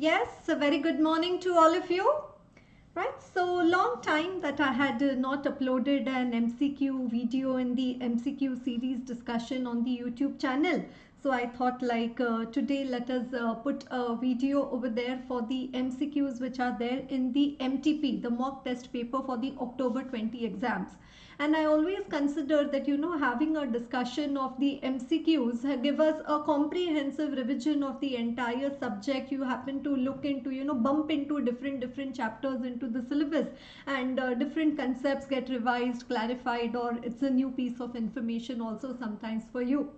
Yes, a very good morning to all of you. Right, so long time that I had not uploaded an MCQ video in the MCQ series discussion on the YouTube channel. So I thought today let us put a video over there for the MCQs which are there in the MTP, the mock test paper for the October 20 exams. And I always consider that, having a discussion of the MCQs give us a comprehensive revision of the entire subject. You happen to look into, bump into different chapters into the syllabus, and different concepts get revised, clarified, or it's a new piece of information also sometimes for you.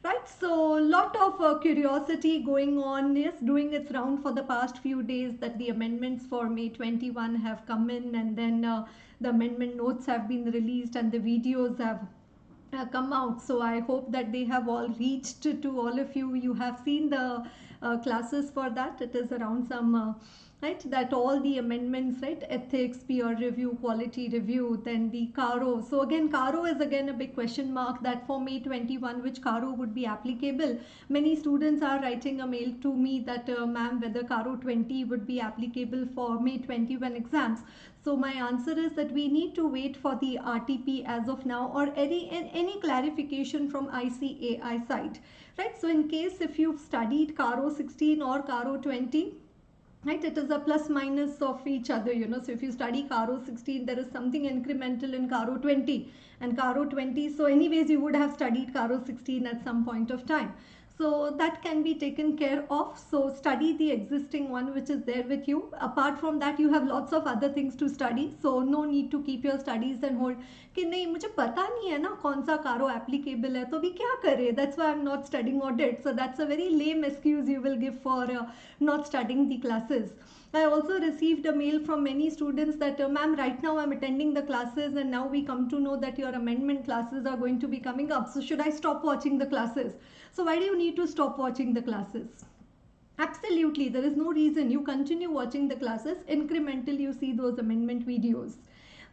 Right, so lot of curiosity going on, yes, doing its round for the past few days, that the amendments for May 21 have come in, and then the amendment notes have been released and the videos have come out. So I hope that they have all reached to all of you. You have seen the classes for that. It is around some right, that all the amendments, right, ethics, peer review, quality review, then the CARO. So again, CARO is again a big question mark, that for May 21 which CARO would be applicable. Many students are writing a mail to me that ma'am, whether CARO 20 would be applicable for May 21 exams. So my answer is that we need to wait for the RTP as of now, or any clarification from ICAI side. Right, so in case if you've studied CARO 16 or CARO 20, right, it is a plus minus of each other, so if you study CARO 16, there is something incremental in CARO 20 and CARO 20, so anyways you would have studied CARO 16 at some point of time. So that can be taken care of. So study the existing one which is there with you. Apart from that, you have lots of other things to study, so no need to keep your studies and hold कि नहीं मुझे पता नहीं है ना कौन सा कारो applicable है तो भी क्या करे. That's why I'm not studying audit. So that's a very lame excuse you will give for not studying the classes. I also received a mail from many students that ma'am, right now I'm attending the classes and now we come to know that your amendment classes are going to be coming up. So should I stop watching the classes? So why do you need to stop watching the classes? Absolutely, there is no reason. You continue watching the classes. Incrementally you see those amendment videos.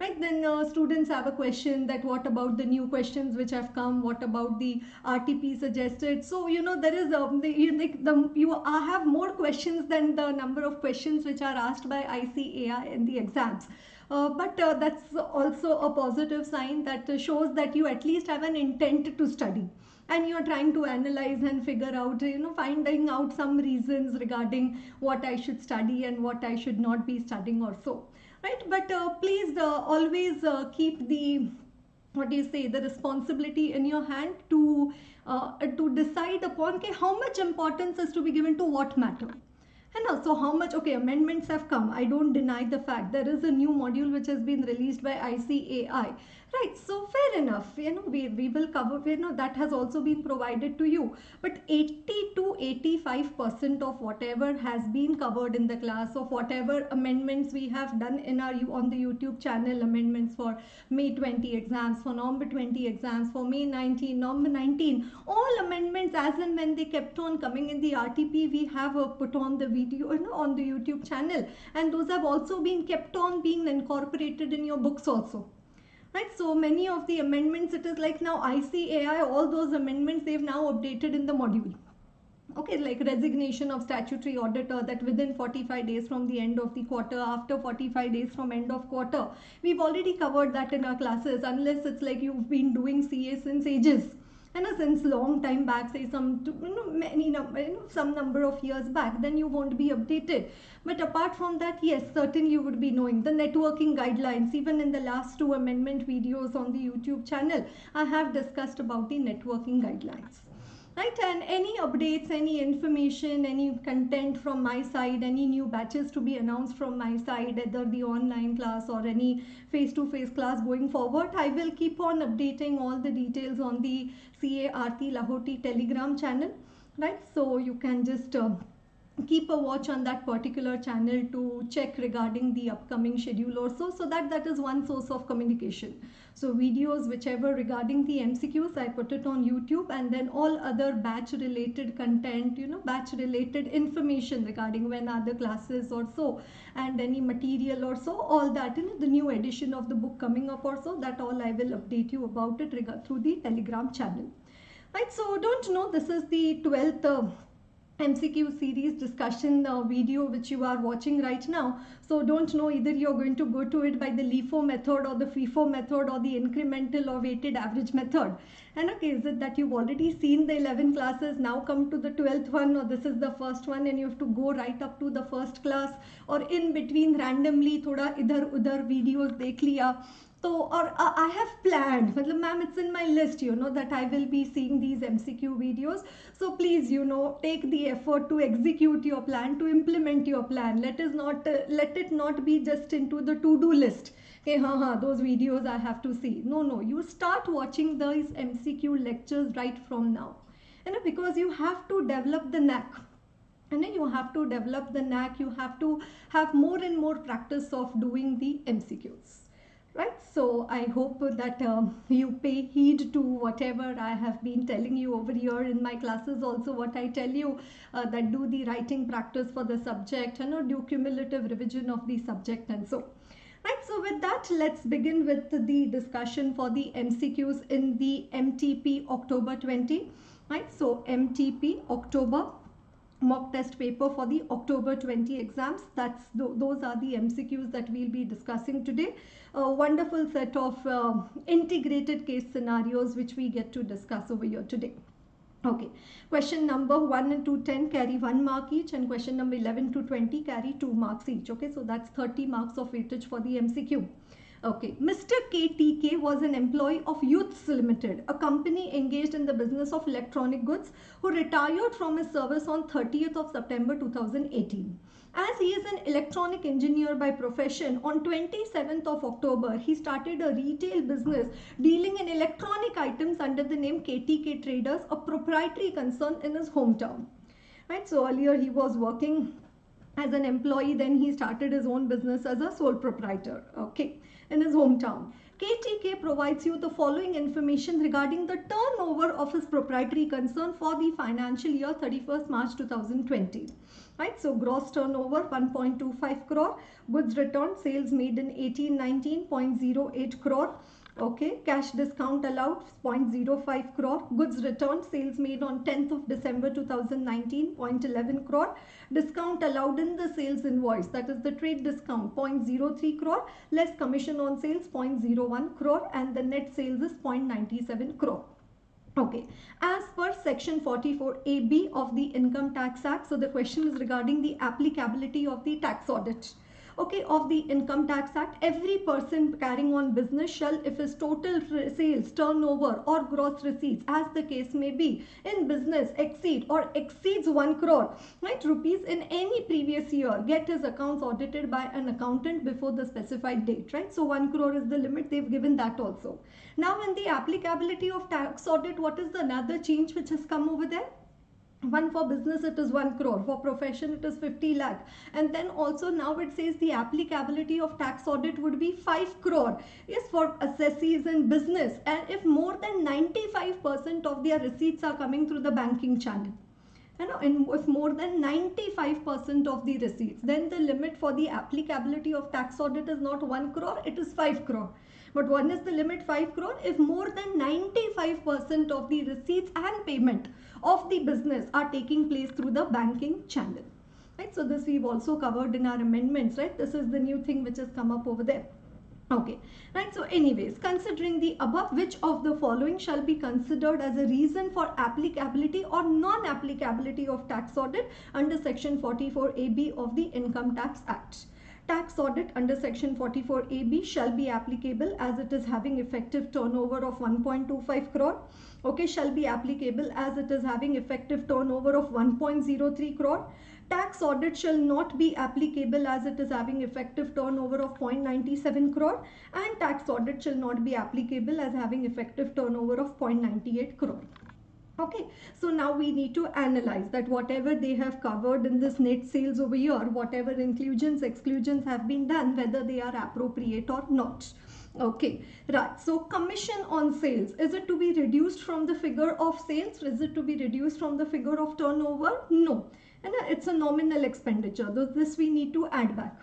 Right, then students have a question that what about the new questions which have come, what about the RTP suggested. So there is you have more questions than the number of questions which are asked by ICAI in the exams. But that's also a positive sign that shows that you at least have an intent to study, and you are trying to analyze and figure out, finding out some reasons regarding what I should study and what I should not be studying or so. Right, but please always keep the, what do you say, the responsibility in your hand to decide upon okay, how much importance is to be given to what matter. And also how much, okay, amendments have come. I don't deny the fact there is a new module which has been released by ICAI. Right, so fair enough, we will cover, that has also been provided to you. But 80 to 85% of whatever has been covered in the class, of whatever amendments we have done in our on the YouTube channel, amendments for May 20 exams, for November 20 exams, for May 19, November 19, all amendments as and when they kept on coming in the RTP, we have put on the video on the YouTube channel, and those have also been kept on being incorporated in your books also. Right, so many of the amendments, it is like now ICAI, all those amendments they've now updated in the module. Okay, like resignation of statutory auditor, that within 45 days from the end of the quarter, after 45 days from end of quarter, we've already covered that in our classes, unless it's like you've been doing CA since ages. And since long time back, say some some number of years back, then you won't be updated. But apart from that, yes, certainly you would be knowing the networking guidelines. Even in the last 2 amendment videos on the YouTube channel, I have discussed about the networking guidelines. Right, and any updates, any information, any content from my side, any new batches to be announced from my side, either the online class or any face-to-face class going forward, I will keep on updating all the details on the CA Aarti Lahoti Telegram channel. Right, so you can just keep a watch on that particular channel to check regarding the upcoming schedule also, so that is one source of communication. So videos whichever regarding the MCQs, I put it on YouTube, and then all other batch related content, batch related information regarding when are the classes or so, and any material or so, all that, the new edition of the book coming up or so, that all I will update you about it through the Telegram channel. Right, so don't know, this is the 12th MCQ series discussion video which you are watching right now. So don't know either you're going to go to it by the LIFO method or the FIFO method or the incremental or weighted average method. And okay, is it that you've already seen the 11 classes, now come to the 12th one, or this is the first one and you have to go right up to the first class, or in between randomly thoda idhar udhar videos dekh liya. So, or I have planned, ma'am, it's in my list, that I will be seeing these MCQ videos. So please, take the effort to execute your plan, to implement your plan. Let it not be just into the to-do list. Okay, those videos I have to see. No, you start watching these MCQ lectures right from now. Because you have to develop the knack. And then you have to develop the knack. You have to have more and more practice of doing the MCQs. Right, so I hope that you pay heed to whatever I have been telling you over here in my classes. Also, what I tell you, that do the writing practice for the subject, do cumulative revision of the subject, and so. Right, so with that, let's begin with the discussion for the MCQs in the MTP October 20. Right, so MTP October mock test paper for the October 20 exams. Those are the MCQs that we'll be discussing today. A wonderful set of integrated case scenarios which we get to discuss over here today. Okay, question number 1 and 2, 10 carry 1 mark each, and question number 11 to 20 carry 2 marks each. Okay, so that's 30 marks of weightage for the MCQ. Okay, Mr. KTK was an employee of Youths Limited, a company engaged in the business of electronic goods, who retired from his service on 30th of September 2018. As he is an electronic engineer by profession, on 27th of October, he started a retail business dealing in electronic items under the name KTK Traders, a proprietary concern in his hometown. Right, so earlier he was working as an employee, then he started his own business as a sole proprietor. Okay, in his hometown. KTK provides you the following information regarding the turnover of his proprietary concern for the financial year 31st March 2020. Right, so gross turnover 1.25 crore, goods returned, sales made in 18-19, 0.08 crore. Okay, cash discount allowed 0.05 crore, goods returned, sales made on 10th of December 2019, 0.11 crore, discount allowed in the sales invoice, that is the trade discount, 0.03 crore, less commission on sales, 0.01 crore, and the net sales is 0.97 crore. Okay, as per section 44AB of the Income Tax Act, so the question is regarding the applicability of the tax audit. Okay, of the Income Tax Act, every person carrying on business shall, if his total sales, turnover or gross receipts, as the case may be, in business exceeds 1 crore, right, rupees in any previous year, get his accounts audited by an accountant before the specified date, right? So 1 crore is the limit, they've given that also. Now in the applicability of tax audit, what is the another change which has come over there? One, for business it is 1 crore, for profession it is 50 lakh, and then also now it says the applicability of tax audit would be 5 crore is for assessees in business, and if more than 95% of their receipts are coming through the banking channel. And if more than 95% of the receipts, then the limit for the applicability of tax audit is not 1 crore, it is 5 crore. But one is the limit 5 crore if more than 95% of the receipts and payment of the business are taking place through the banking channel. Right, so this we've also covered in our amendments, right? This is the new thing which has come up over there. Okay, right, so anyways, considering the above, which of the following shall be considered as a reason for applicability or non-applicability of tax audit under section 44AB of the Income Tax Act? Tax audit under section 44AB shall be applicable as it is having effective turnover of 1.25 crore. Okay, shall be applicable as it is having effective turnover of 1.03 crore. Tax audit shall not be applicable as it is having effective turnover of 0.97 crore, and tax audit shall not be applicable as having effective turnover of 0.98 crore. Okay, so now we need to analyze that whatever they have covered in this net sales over here, whatever inclusions, exclusions have been done, whether they are appropriate or not. Okay, right, so commission on sales, is it to be reduced from the figure of sales? Is it to be reduced from the figure of turnover? No, and it's a nominal expenditure. This we need to add back.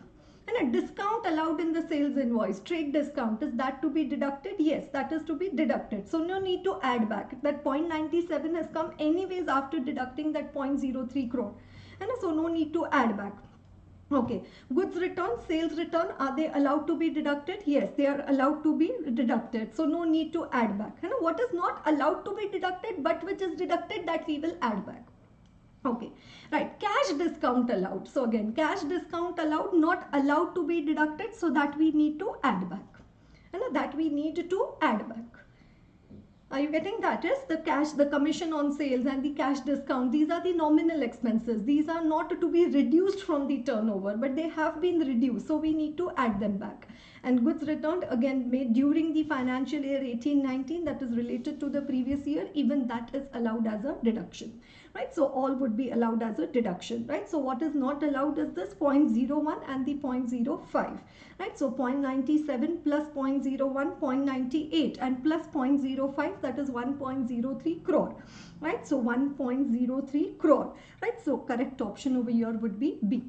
And a discount allowed in the sales invoice, trade discount, is that to be deducted? Yes, that is to be deducted. So no need to add back. That 0.97 has come anyways after deducting that 0.03 crore. And so no need to add back. Okay, goods return, sales return, are they allowed to be deducted? Yes, they are allowed to be deducted. So no need to add back. And what is not allowed to be deducted but which is deducted, that we will add back. Okay, right, cash discount allowed. So again, cash discount allowed, not allowed to be deducted, so that we need to add back. And that we need to add back. Are you getting that? Is the cash, the commission on sales and the cash discount, these are the nominal expenses. These are not to be reduced from the turnover, but they have been reduced. So we need to add them back. And goods returned, again, made during the financial year 18-19, that is related to the previous year, even that is allowed as a deduction. Right, so all would be allowed as a deduction, right? So what is not allowed is this 0.01 and the 0.05, right? So 0.97 plus 0.01, 0.98 and plus 0.05, that is 1.03 crore, right? So 1.03 crore, right? So correct option over here would be B.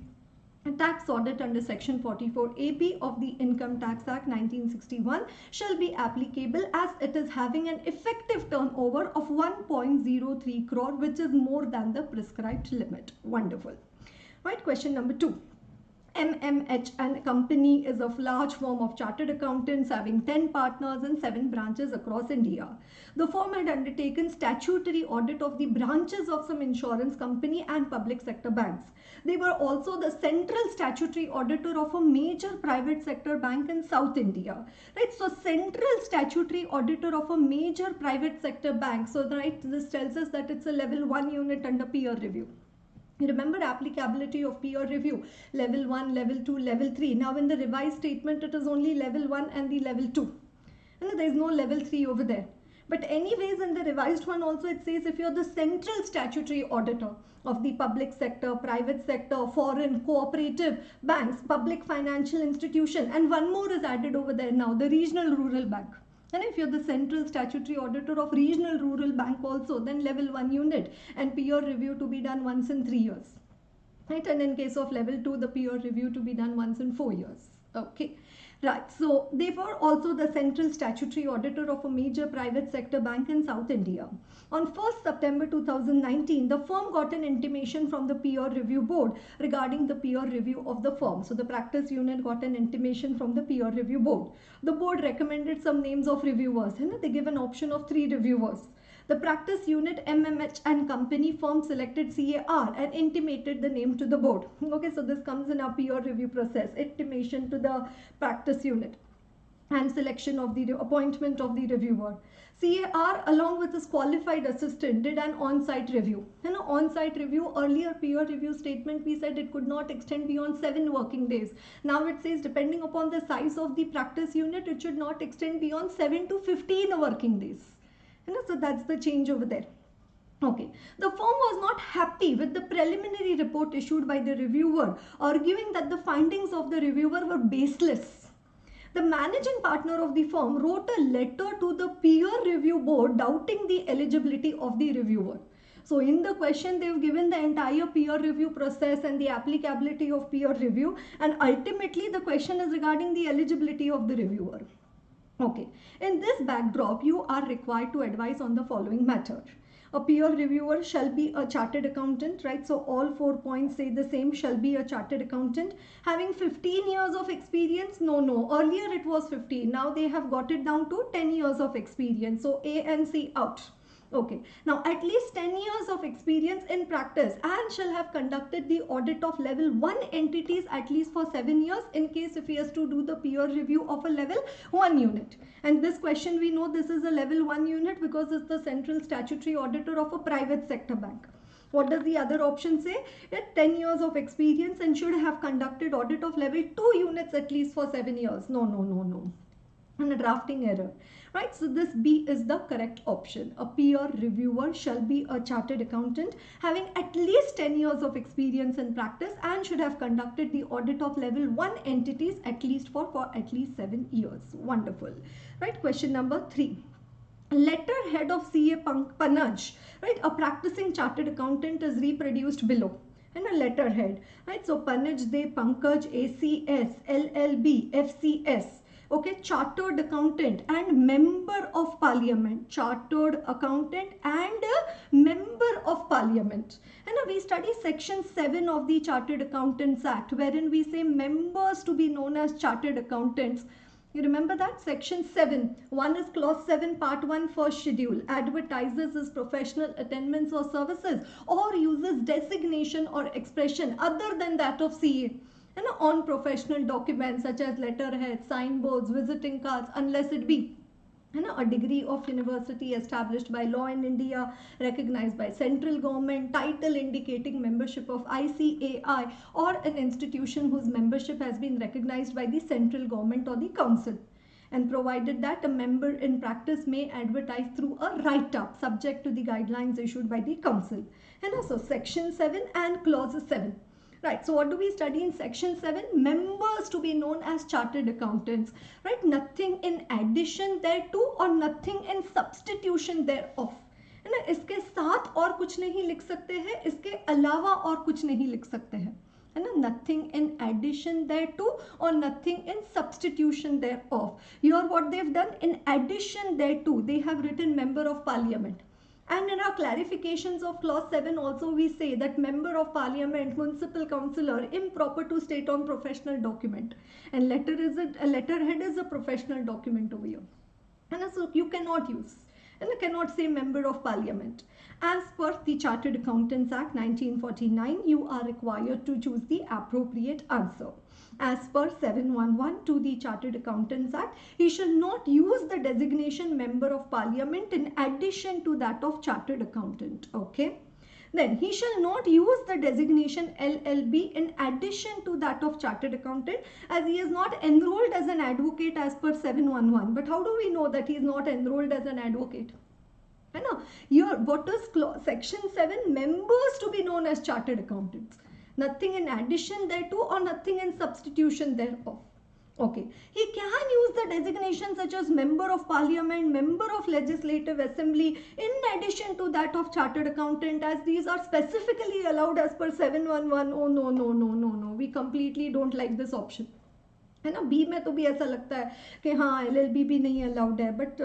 A tax audit under section 44AB of the Income Tax Act 1961 shall be applicable as it is having an effective turnover of 1.03 crore, which is more than the prescribed limit. Wonderful. Right, question number 2. MMH and company is of large firm of chartered accountants having 10 partners and 7 branches across India. The firm had undertaken statutory audit of the branches of some insurance company and public sector banks. They were also the central statutory auditor of a major private sector bank in South India. Right, so central statutory auditor of a major private sector bank. So right, this tells us that it's a level 1 unit under peer review. Remember applicability of peer review, level 1, level 2, level 3. Now in the revised statement, it is only level 1 and the level 2. And there is no level 3 over there. But anyways, in the revised one also it says if you're the central statutory auditor of the public sector, private sector, foreign, cooperative, banks, public financial institution, and one more is added over there now, the regional rural bank. And if you're the central statutory auditor of regional rural bank also, then level 1 unit and peer review to be done once in 3 years. Right, and in case of level 2, the peer review to be done once in 4 years. Okay. Right, so they were also the central statutory auditor of a major private sector bank in South India. On 1st September 2019, the firm got an intimation from the peer review board regarding the peer review of the firm. So the practice unit got an intimation from the peer review board. The board recommended some names of reviewers. They give an option of 3 reviewers. The practice unit MMH and company firm selected CAR and intimated the name to the board. Okay, so this comes in our peer review process, intimation to the practice unit and selection of the appointment of the reviewer. CAR along with his qualified assistant did an on-site review. On-site review, earlier peer review statement we said it could not extend beyond 7 working days. Now it says depending upon the size of the practice unit, it should not extend beyond 7 to 15 working days. So that's the change over there. Okay, the firm was not happy with the preliminary report issued by the reviewer, arguing that the findings of the reviewer were baseless. The managing partner of the firm wrote a letter to the peer review board doubting the eligibility of the reviewer. So in the question, they've given the entire peer review process and the applicability of peer review, and ultimately the question is regarding the eligibility of the reviewer. Okay, in this backdrop, you are required to advise on the following matter. A peer reviewer shall be a chartered accountant, right? So all 4 points say the same, shall be a chartered accountant. Having 15 years of experience? No. Earlier it was 15. Now they have got it down to 10 years of experience. So A and C out. Okay, now at least 10 years of experience in practice and shall have conducted the audit of level 1 entities at least for 7 years in case if he has to do the peer review of a level 1 unit. And this question we know this is a level 1 unit because it's the central statutory auditor of a private sector bank. What does the other option say? 10 years of experience and should have conducted audit of level 2 units at least for 7 years. No. And a drafting error. Right, so this B is the correct option. A peer reviewer shall be a chartered accountant having at least 10 years of experience in practice and should have conducted the audit of level 1 entities at least for at least 7 years. Wonderful. Right, question number 3. Letterhead of CA Panaj, right, a practicing chartered accountant is reproduced below. and a letterhead, right? So Pankaj, De, Pankaj, ACS, LLB, FCS, okay, chartered accountant and member of parliament, chartered accountant and a member of parliament. And we study section 7 of the Chartered Accountants Act, wherein we say members to be known as chartered accountants. You remember that? Section 7. One is clause 7, part 1, first schedule. Advertises his professional attainments or services or uses designation or expression other than that of CA. And on professional documents such as letterheads, signboards, visiting cards, unless it be a degree of university established by law in India, recognized by central government, title indicating membership of ICAI, or an institution whose membership has been recognized by the central government or the council. And provided that a member in practice may advertise through a write-up subject to the guidelines issued by the council. And also section 7 and clause 7. Right, so what do we study in section 7? Members to be known as chartered accountants, right? Nothing in addition thereto or nothing in substitution thereof. है ना, इसके साथ और कुछ नहीं लिख सकते हैं, इसके अलावा और कुछ नहीं लिख सकते हैं, है ना? Nothing in addition thereto or nothing in substitution thereof. Here what they've done, in addition thereto, they have written member of parliament. And in our clarifications of clause 7 also we say that member of parliament, municipal councillor, improper to state on professional document. And letterhead is a professional document over here. And so you cannot use. And you cannot say member of parliament. As per the Chartered Accountants Act 1949, you are required to choose the appropriate answer. As per 711 to the Chartered Accountants Act, he shall not use the designation member of parliament in addition to that of chartered accountant. Okay. Then he shall not use the designation LLB in addition to that of chartered accountant, as he is not enrolled as an advocate as per 711. But how do we know that he is not enrolled as an advocate? Here, what is section 7? Members to be known as chartered accountants. Nothing in addition thereto or nothing in substitution thereof. Okay. He can use the designation such as member of parliament, member of legislative assembly in addition to that of chartered accountant, as these are specifically allowed as per 711. Oh no. We completely don't like this option. है ना, B में तो भी ऐसा लगता है कि हाँ LLB भी नहीं अलाउड है, बट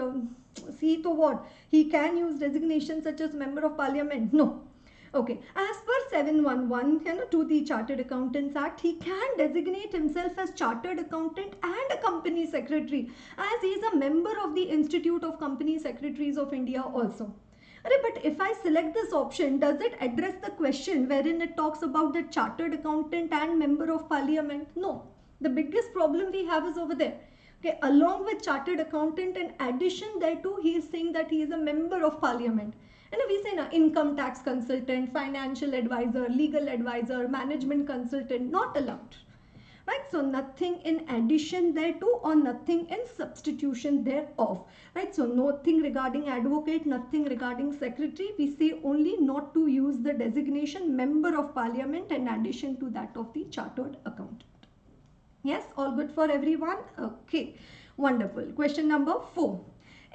सी तो what, he can use designation such as member of Parliament. No. Okay, as per 711 to the Chartered Accountants Act, he can designate himself as chartered accountant and a company secretary, as he is a member of the Institute of Company Secretaries of India also. But if I select this option, does it address the question wherein it talks about the chartered accountant and member of parliament? No. The biggest problem we have is over there. Okay, along with chartered accountant, in addition thereto, he is saying that he is a member of parliament. And we say na, income tax consultant, financial advisor, legal advisor, management consultant, not allowed. Right, so nothing in addition thereto or nothing in substitution thereof. Right, so nothing regarding advocate, nothing regarding secretary. We say only not to use the designation member of parliament in addition to that of the chartered accountant. Yes, all good for everyone? Okay, wonderful. Question number 4.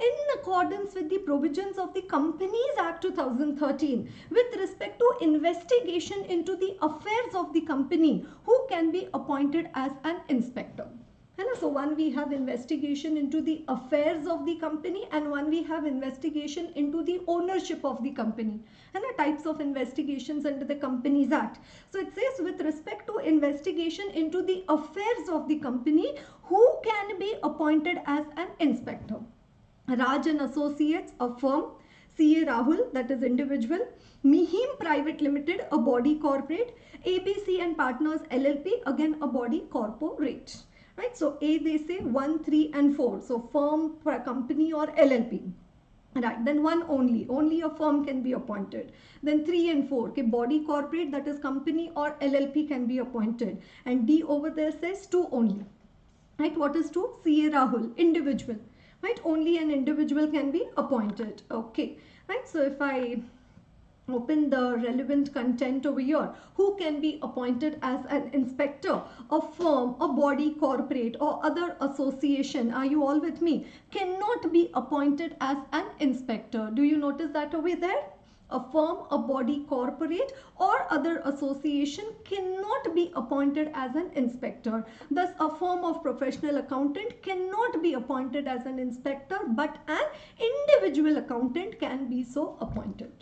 In accordance with the provisions of the Companies Act 2013, with respect to investigation into the affairs of the company, who can be appointed as an inspector? So one we have investigation into the affairs of the company, and one we have investigation into the ownership of the company, and the types of investigations under the Companies Act. So it says with respect to investigation into the affairs of the company, who can be appointed as an inspector? Raj and Associates, a firm. CA Rahul, that is individual. Mihim Private Limited, a body corporate. ABC and Partners LLP, again a body corporate. Right, so A they say 1, 3 and 4. So firm, company or LLP. Right, then one only a firm can be appointed. Then 3 and 4, okay, body corporate, that is company or LLP can be appointed. And D over there says 2 only. Right, what is 2? CA Rahul, individual. Right, only an individual can be appointed. Okay, right, so if I open the relevant content over here, who can be appointed as an inspector? A firm, a body corporate or other association, are you all with me, cannot be appointed as an inspector. Do you notice that over there? A firm, a body, corporate or other association cannot be appointed as an inspector. Thus, a firm of professional accountant cannot be appointed as an inspector, but an individual accountant can be so appointed.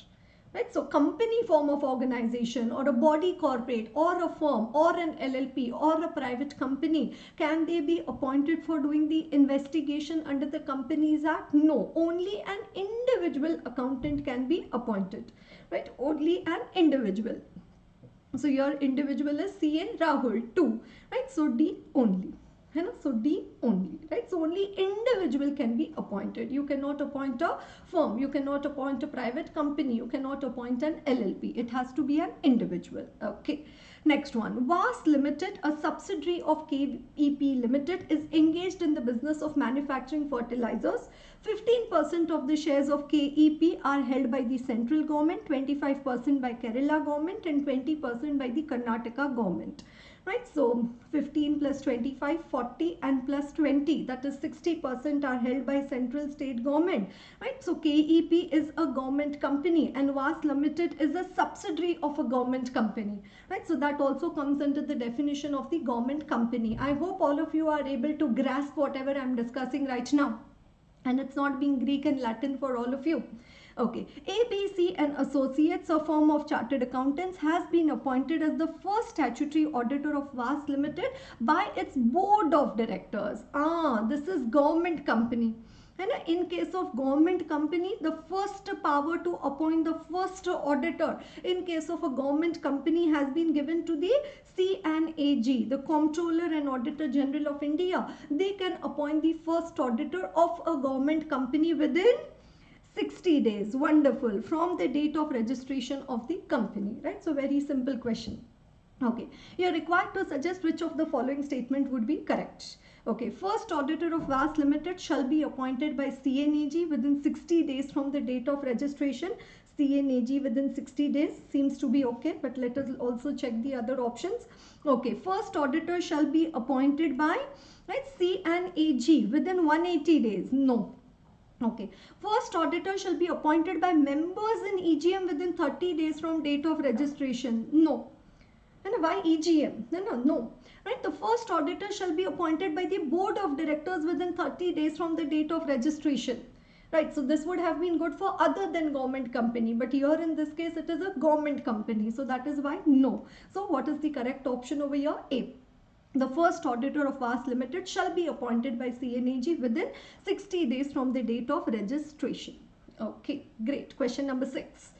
Right? So company form of organization or a body corporate or a firm or an LLP or a private company, can they be appointed for doing the investigation under the Companies Act? No, only an individual accountant can be appointed. Right? Only an individual. So your individual is CA Rahul 2. Right? So D only. So D only, right? So only individual can be appointed. You cannot appoint a firm, you cannot appoint a private company, you cannot appoint an LLP. It has to be an individual. Okay. Next one, VAS Limited, a subsidiary of KEP Limited, is engaged in the business of manufacturing fertilizers. 15% of the shares of KEP are held by the central government, 25% by Kerala government and 20% by the Karnataka government. Right, so 15 plus 25, 40 and plus 20, that is 60% are held by central state government. Right, so KEP is a government company and VAS Limited is a subsidiary of a government company. Right, so that also comes under the definition of the government company. I hope all of you are able to grasp whatever I am discussing right now, and it's not being Greek and Latin for all of you. Okay, ABC and Associates, a firm of chartered accountants, has been appointed as the first statutory auditor of VAS Limited by its board of directors. This is government company. And in case of government company, the first power to appoint the first auditor in case of a government company has been given to the CAG, the Comptroller and Auditor General of India. They can appoint the first auditor of a government company within 60 days. Wonderful. From the date of registration of the company. Right? So very simple question. Okay. You are required to suggest which of the following statement would be correct. Okay. First auditor of VAS Limited shall be appointed by CNAG within 60 days from the date of registration. CNAG within 60 days seems to be okay, but let us also check the other options. Okay. First auditor shall be appointed by, right, CNAG within 180 days. No. Okay. First auditor shall be appointed by members in EGM within 30 days from date of registration. No. And why EGM? No. Right. The first auditor shall be appointed by the board of directors within 30 days from the date of registration. Right. So this would have been good for other than government company. But here in this case, it is a government company. So that is why no. So what is the correct option over here? A. The first auditor of VAS Limited shall be appointed by CNAG within 60 days from the date of registration. Okay, great. Question number 6.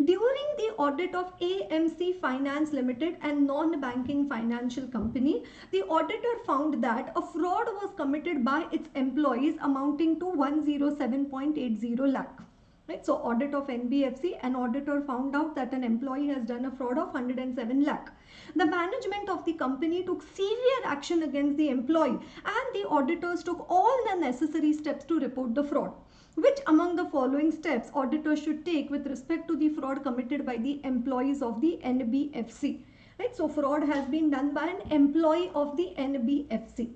During the audit of AMC Finance Limited and non-banking financial company, the auditor found that a fraud was committed by its employees amounting to 107.80 lakh. Right? So audit of NBFC, an auditor found out that an employee has done a fraud of 107 lakh. The management of the company took severe action against the employee and the auditors took all the necessary steps to report the fraud. Which among the following steps auditors should take with respect to the fraud committed by the employees of the NBFC? Right? So fraud has been done by an employee of the NBFC.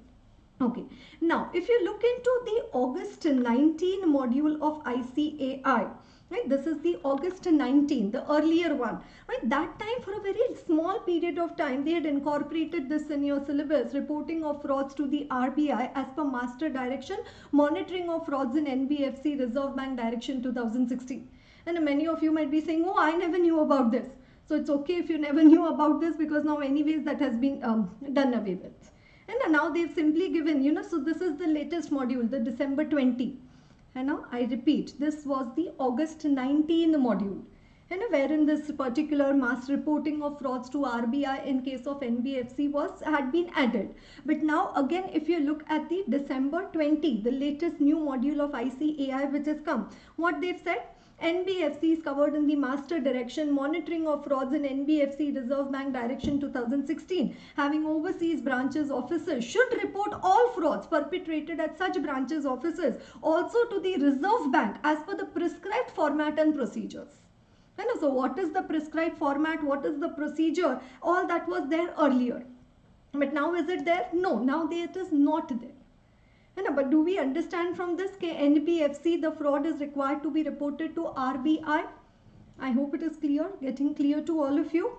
Okay. Now, if you look into the August 19 module of ICAI, right, this is the August 19, the earlier one, right, that time for a very small period of time, they had incorporated this in your syllabus, reporting of frauds to the RBI as per master direction, monitoring of frauds in NBFC Reserve Bank direction 2016. And many of you might be saying, oh, I never knew about this. So it's okay if you never knew about this, because now anyways that has been done away with. And now they've simply given, so this is the latest module, the December 20. And now I repeat, this was the August 19 module. And wherein this particular mass reporting of frauds to RBI in case of NBFC had been added. But now again, if you look at the December 20, the latest new module of ICAI which has come, what they've said? NBFC is covered in the master direction, monitoring of frauds in NBFC Reserve Bank direction 2016. Having overseas branches officers should report all frauds perpetrated at such branches offices also to the Reserve Bank as per the prescribed format and procedures. And so what is the prescribed format? What is the procedure? All that was there earlier. But now is it there? No, now it is not there. But do we understand from this that NBFC, the fraud is required to be reported to RBI? I hope it is clear, getting clear to all of you.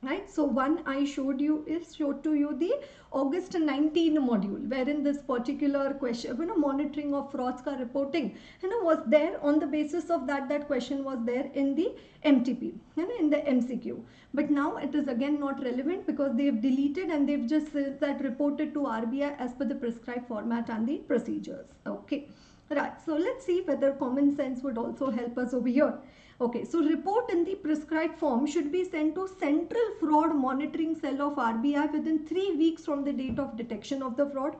Right, so one I showed to you the August 19 module, wherein this particular question, monitoring of frauds ka reporting, was there. On the basis of that question was there in the MTP, in the MCQ. But now it is again not relevant because they have deleted and they've just said that reported to RBI as per the prescribed format and the procedures. Okay, right. So let's see whether common sense would also help us over here. Okay, so report in the prescribed form should be sent to Central Fraud Monitoring Cell of RBI within 3 weeks from the date of detection of the fraud.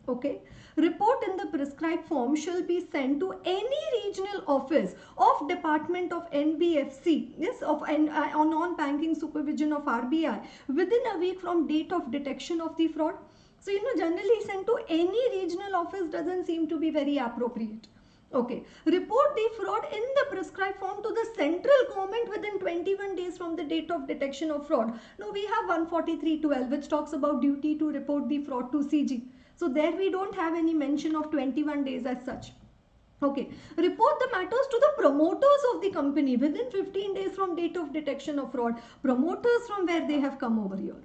Okay, report in the prescribed form shall be sent to any regional office of Department of NBFC, yes, of non-banking supervision of RBI within a week from date of detection of the fraud. So, generally sent to any regional office doesn't seem to be very appropriate. Okay, report the fraud in the prescribed form to the central government within 21 days from the date of detection of fraud. Now we have 143.12 which talks about duty to report the fraud to CG. So there we don't have any mention of 21 days as such. Okay, report the matters to the promoters of the company within 15 days from date of detection of fraud. Promoters from where they have come over here.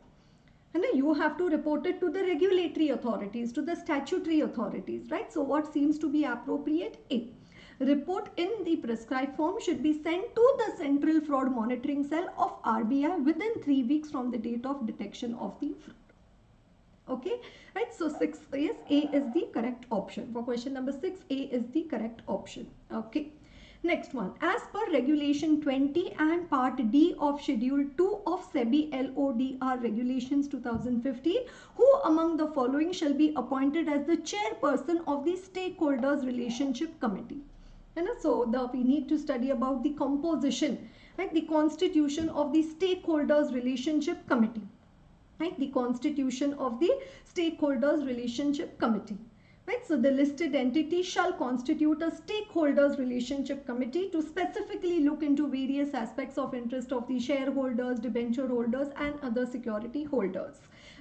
And you have to report it to the regulatory authorities, to the statutory authorities, right? So what seems to be appropriate? A. Report in the prescribed form should be sent to the Central Fraud Monitoring Cell of RBI within 3 weeks from the date of detection of the fraud. Okay, right? So 6 is A is the correct option. For question number 6, A is the correct option. Okay. Next one, as per Regulation 20 and Part D of Schedule 2 of SEBI LODR Regulations 2015, who among the following shall be appointed as the chairperson of the Stakeholders Relationship Committee? And so we need to study about the composition, right? The constitution of the Stakeholders Relationship Committee, right? The constitution of the Stakeholders Relationship Committee. Right, so the listed entity shall constitute a stakeholders relationship committee to specifically look into various aspects of interest of the shareholders, debenture holders and other security holders.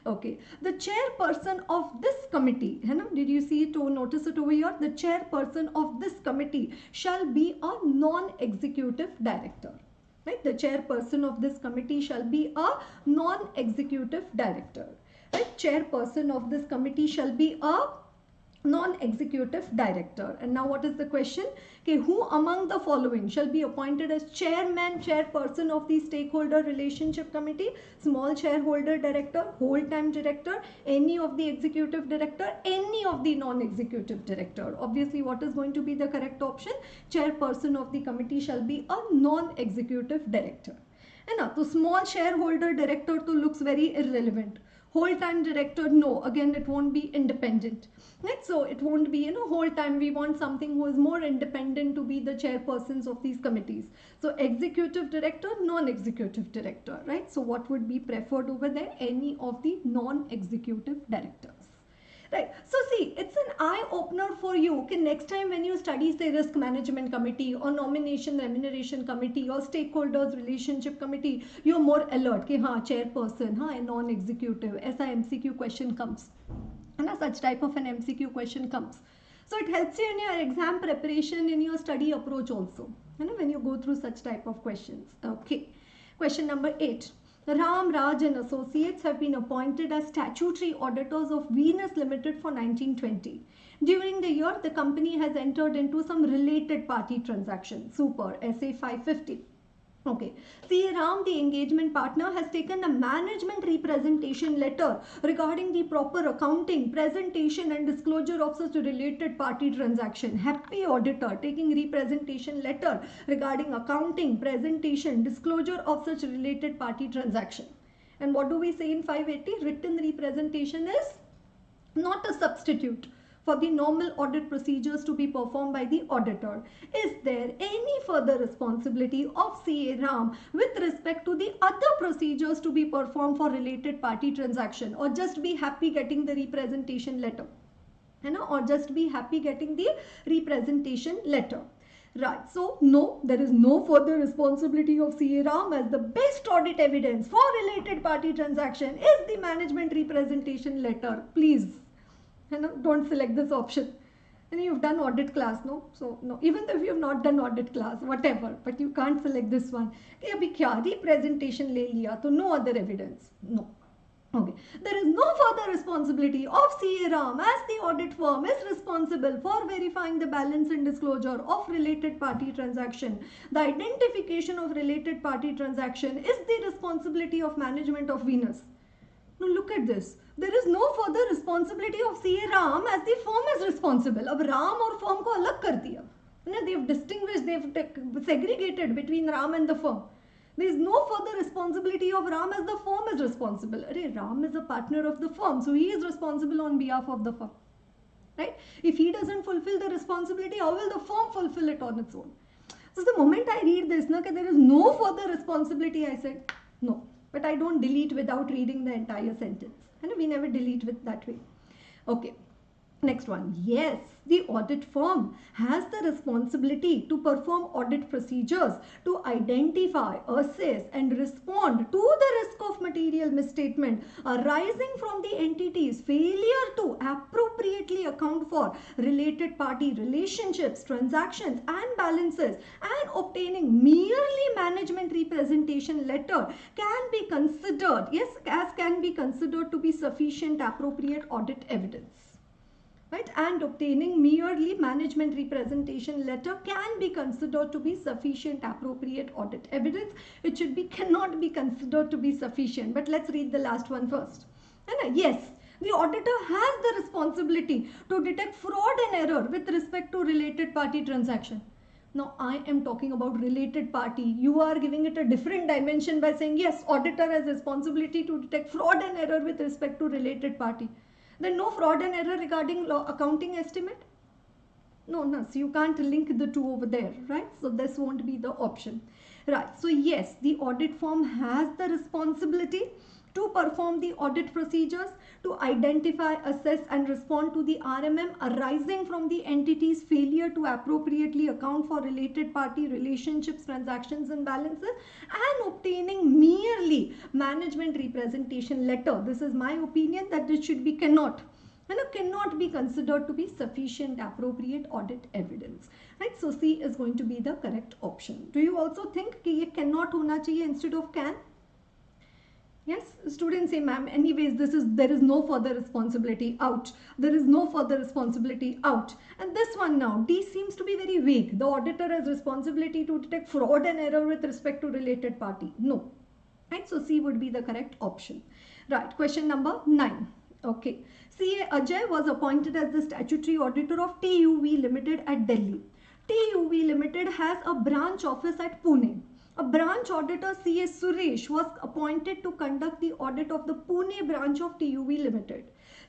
Okay, the chairperson of this committee, did you see it or notice it over here? The chairperson of this committee shall be a non-executive director. Right, the chairperson of this committee shall be a non-executive director. Right, chairperson of this committee shall be a non-executive director. And now what is the question? Okay, who among the following shall be appointed as chairperson of the stakeholder relationship committee? Small shareholder director, whole-time director, any of the executive director, any of the non-executive director. Obviously, what is going to be the correct option? Chairperson of the committee shall be a non-executive director. And now, so small shareholder director to looks very irrelevant. Whole-time director, no, again it won't be independent, right? So it won't be, whole-time. We want something who is more independent to be the chairpersons of these committees. So executive director, non-executive director, right? So what would be preferred over there? Any of the non-executive directors. Right. So see, it's an eye-opener for you. Okay, next time when you study, say, risk management committee or nomination remuneration committee or stakeholders relationship committee, you're more alert. Okay, chairperson, a non-executive, ऐसा MCQ question comes. And such type of an MCQ question comes. So it helps you in your exam preparation, in your study approach also. When you go through such type of questions. Okay. Question number 8. Ram, Raj and Associates have been appointed as statutory auditors of Venus Limited for 1920. During the year, the company has entered into some related party transactions. Super, SA 550. Okay. CA Ram, the engagement partner, has taken a management representation letter regarding the proper accounting, presentation and disclosure of such a related party transaction. Happy auditor taking representation letter regarding accounting, presentation, disclosure of such related party transaction. And what do we say in 580? Written representation is not a substitute for the normal audit procedures to be performed by the auditor. Is there any further responsibility of CA Ram with respect to the other procedures to be performed for related party transaction, or just be happy getting the representation letter? Or just be happy getting the representation letter? Right, so no, there is no further responsibility of CA Ram, as the best audit evidence for related party transaction is the management representation letter. Please, don't select this option. And you've done audit class, no? So no, even if you've not done audit class, whatever, but you can't select this one. कि अभी क्या representation ले लिया, तो no other evidence. No. Okay. There is no further responsibility of CA Ram as the audit firm is responsible for verifying the balance and disclosure of related party transaction. The identification of related party transaction is the responsibility of management of Venus. Now look at this. There is no further responsibility of CA Ram as the firm is responsible. अब Ram और firm को अलग कर दिया. They've distinguished, they've segregated between Ram and the firm. There is no further responsibility of Ram as the firm is responsible. Arey, Ram is a partner of the firm, so he is responsible on behalf of the firm. Right? If he doesn't fulfill the responsibility, how will the firm fulfill it on its own? So the moment I read this, there is no further responsibility, I said, no. But I don't delete without reading the entire sentence. And we never delete with that way. Okay. Next one. Yes, the audit firm has the responsibility to perform audit procedures to identify, assess and respond to the risk of material misstatement arising from the entity's failure to appropriately account for related party relationships, transactions and balances, and obtaining merely management representation letter can be considered, yes, as can be considered to be sufficient appropriate audit evidence. Right? And obtaining merely management representation letter can be considered to be sufficient appropriate audit evidence. It should be, cannot be considered to be sufficient. But let's read the last one first. And yes, the auditor has the responsibility to detect fraud and error with respect to related party transaction. Now I am talking about related party. You are giving it a different dimension by saying yes, auditor has responsibility to detect fraud and error with respect to related party. Then no fraud and error regarding accounting estimate? No, so you can't link the two over there, right? So this won't be the option. Right, so yes, the audit firm has the responsibility to perform the audit procedures, to identify, assess and respond to the RMM arising from the entity's failure to appropriately account for related party relationships, transactions and balances, and obtaining merely management representation letter. This is my opinion that this should be cannot be considered to be sufficient appropriate audit evidence. Right, so C is going to be the correct option. Do you also think कि ये cannot होना चाहिए instead of can? Yes, students say, ma'am, anyways, there is no further responsibility, out. There is no further responsibility, out. And this one now, D seems to be very vague. The auditor has responsibility to detect fraud and error with respect to related party. No. Right, so C would be the correct option. Right, question number 9. Okay. CA Ajay was appointed as the statutory auditor of TUV Limited at Delhi. TUV Limited has a branch office at Pune. A branch auditor, CA Suresh, was appointed to conduct the audit of the Pune branch of TUV Limited.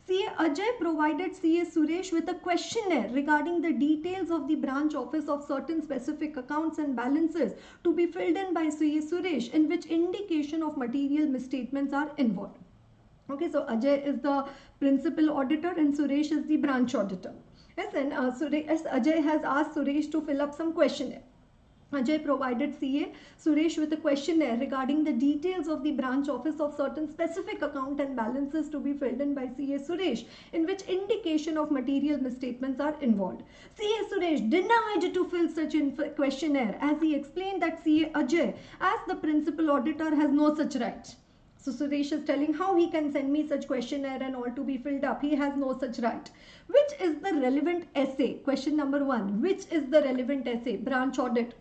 CA Ajay provided CA Suresh with a questionnaire regarding the details of the branch office of certain specific accounts and balances to be filled in by CA Suresh, in which indication of material misstatements are involved. Okay, so Ajay is the principal auditor and Suresh is the branch auditor. Yes, and Ajay has asked Suresh to fill up some questionnaire. Ajay provided CA Suresh with a questionnaire regarding the details of the branch office of certain specific account and balances to be filled in by CA Suresh, in which indication of material misstatements are involved. CA Suresh denied to fill such questionnaire, as he explained that CA Ajay, as the principal auditor, has no such right. So Suresh is telling how he can send me such questionnaire and all to be filled up. He has no such right. Which is the relevant essay? Question number 1. Which is the relevant essay? Branch audit.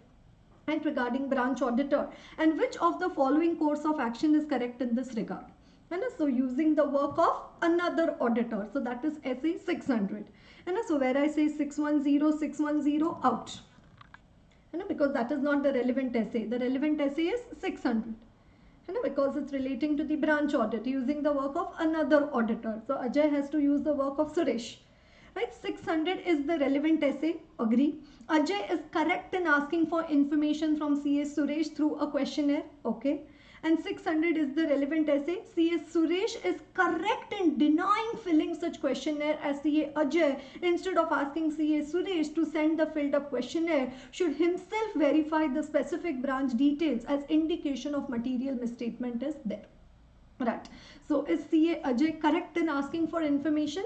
And regarding branch auditor. And which of the following course of action is correct in this regard? And so using the work of another auditor. So that is essay 600. And so where I say 610, out. And because that is not the relevant essay. The relevant essay is 600. Because it's relating to the branch audit using the work of another auditor. So Ajay has to use the work of Suresh. Right, 600 is the relevant essay, agree. Ajay is correct in asking for information from CA Suresh through a questionnaire, okay. And 600 is the relevant essay. CA Suresh is correct in denying filling such questionnaire, as CA Ajay, instead of asking CA Suresh to send the filled up questionnaire, should himself verify the specific branch details as indication of material misstatement is there. Right. So is CA Ajay correct in asking for information?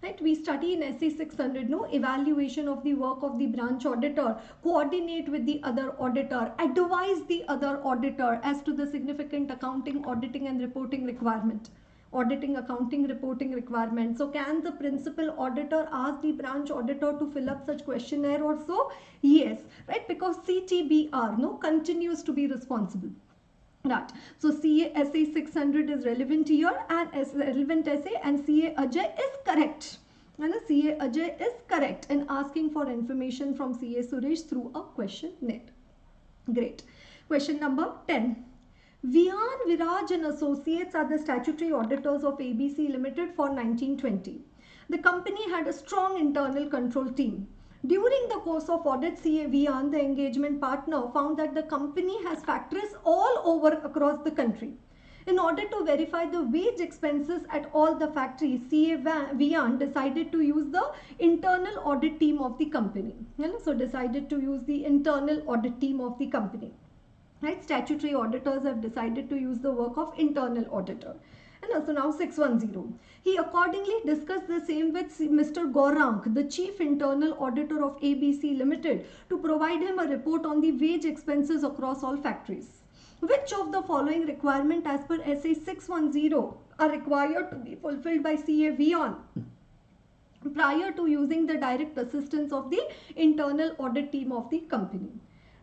Right, we study in SE 600, no, evaluation of the work of the branch auditor, coordinate with the other auditor, advise the other auditor as to the significant accounting, auditing and reporting requirement. Auditing, accounting, reporting requirement. So can the principal auditor ask the branch auditor to fill up such questionnaire also? Yes, right, because CTBR, no, continues to be responsible. Right. So CA SA 600 is relevant here and as relevant essay, and CA Ajay is correct. And CA Ajay is correct in asking for information from CA Suresh through a questionnaire. Great. Question number 10. Vian, Viraj and Associates are the statutory auditors of ABC Limited for 1920. The company had a strong internal control team. During the course of audit, CA Vian, the engagement partner, found that the company has factories all over across the country. In order to verify the wage expenses at all the factories, CA Vian decided to use the internal audit team of the company. So decided to use the internal audit team of the company. Right? Statutory auditors have decided to use the work of internal auditor. And so now 610. He accordingly discussed the same with Mr. Gaurang, the chief internal auditor of ABC Limited, to provide him a report on the wage expenses across all factories. Which of the following requirement as per SA 610 are required to be fulfilled by CA Vian prior to using the direct assistance of the internal audit team of the company?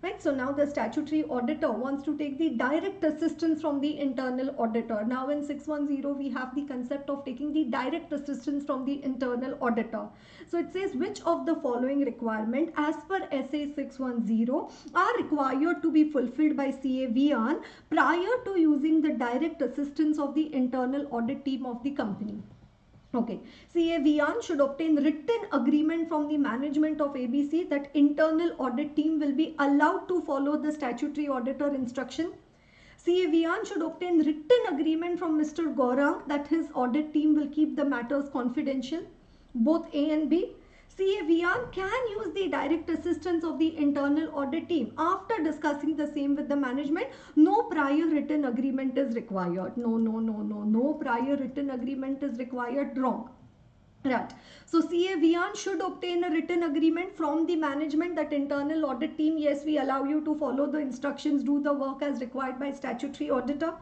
Right, so now the statutory auditor wants to take the direct assistance from the internal auditor. Now in 610 we have the concept of taking the direct assistance from the internal auditor. So it says which of the following requirement as per SA 610 are required to be fulfilled by CA Vian prior to using the direct assistance of the internal audit team of the company. Okay, CA Vian should obtain written agreement from the management of ABC that internal audit team will be allowed to follow the statutory auditor instruction. CA Vian should obtain written agreement from Mr. Gaurang that his audit team will keep the matters confidential, both A and B. CA Vian can use the direct assistance of the internal audit team after discussing the same with the management. No prior written agreement is required. No prior written agreement is required. Wrong. Right. So CA Vian should obtain a written agreement from the management that internal audit team, yes, we allow you to follow the instructions, do the work as required by statutory auditor.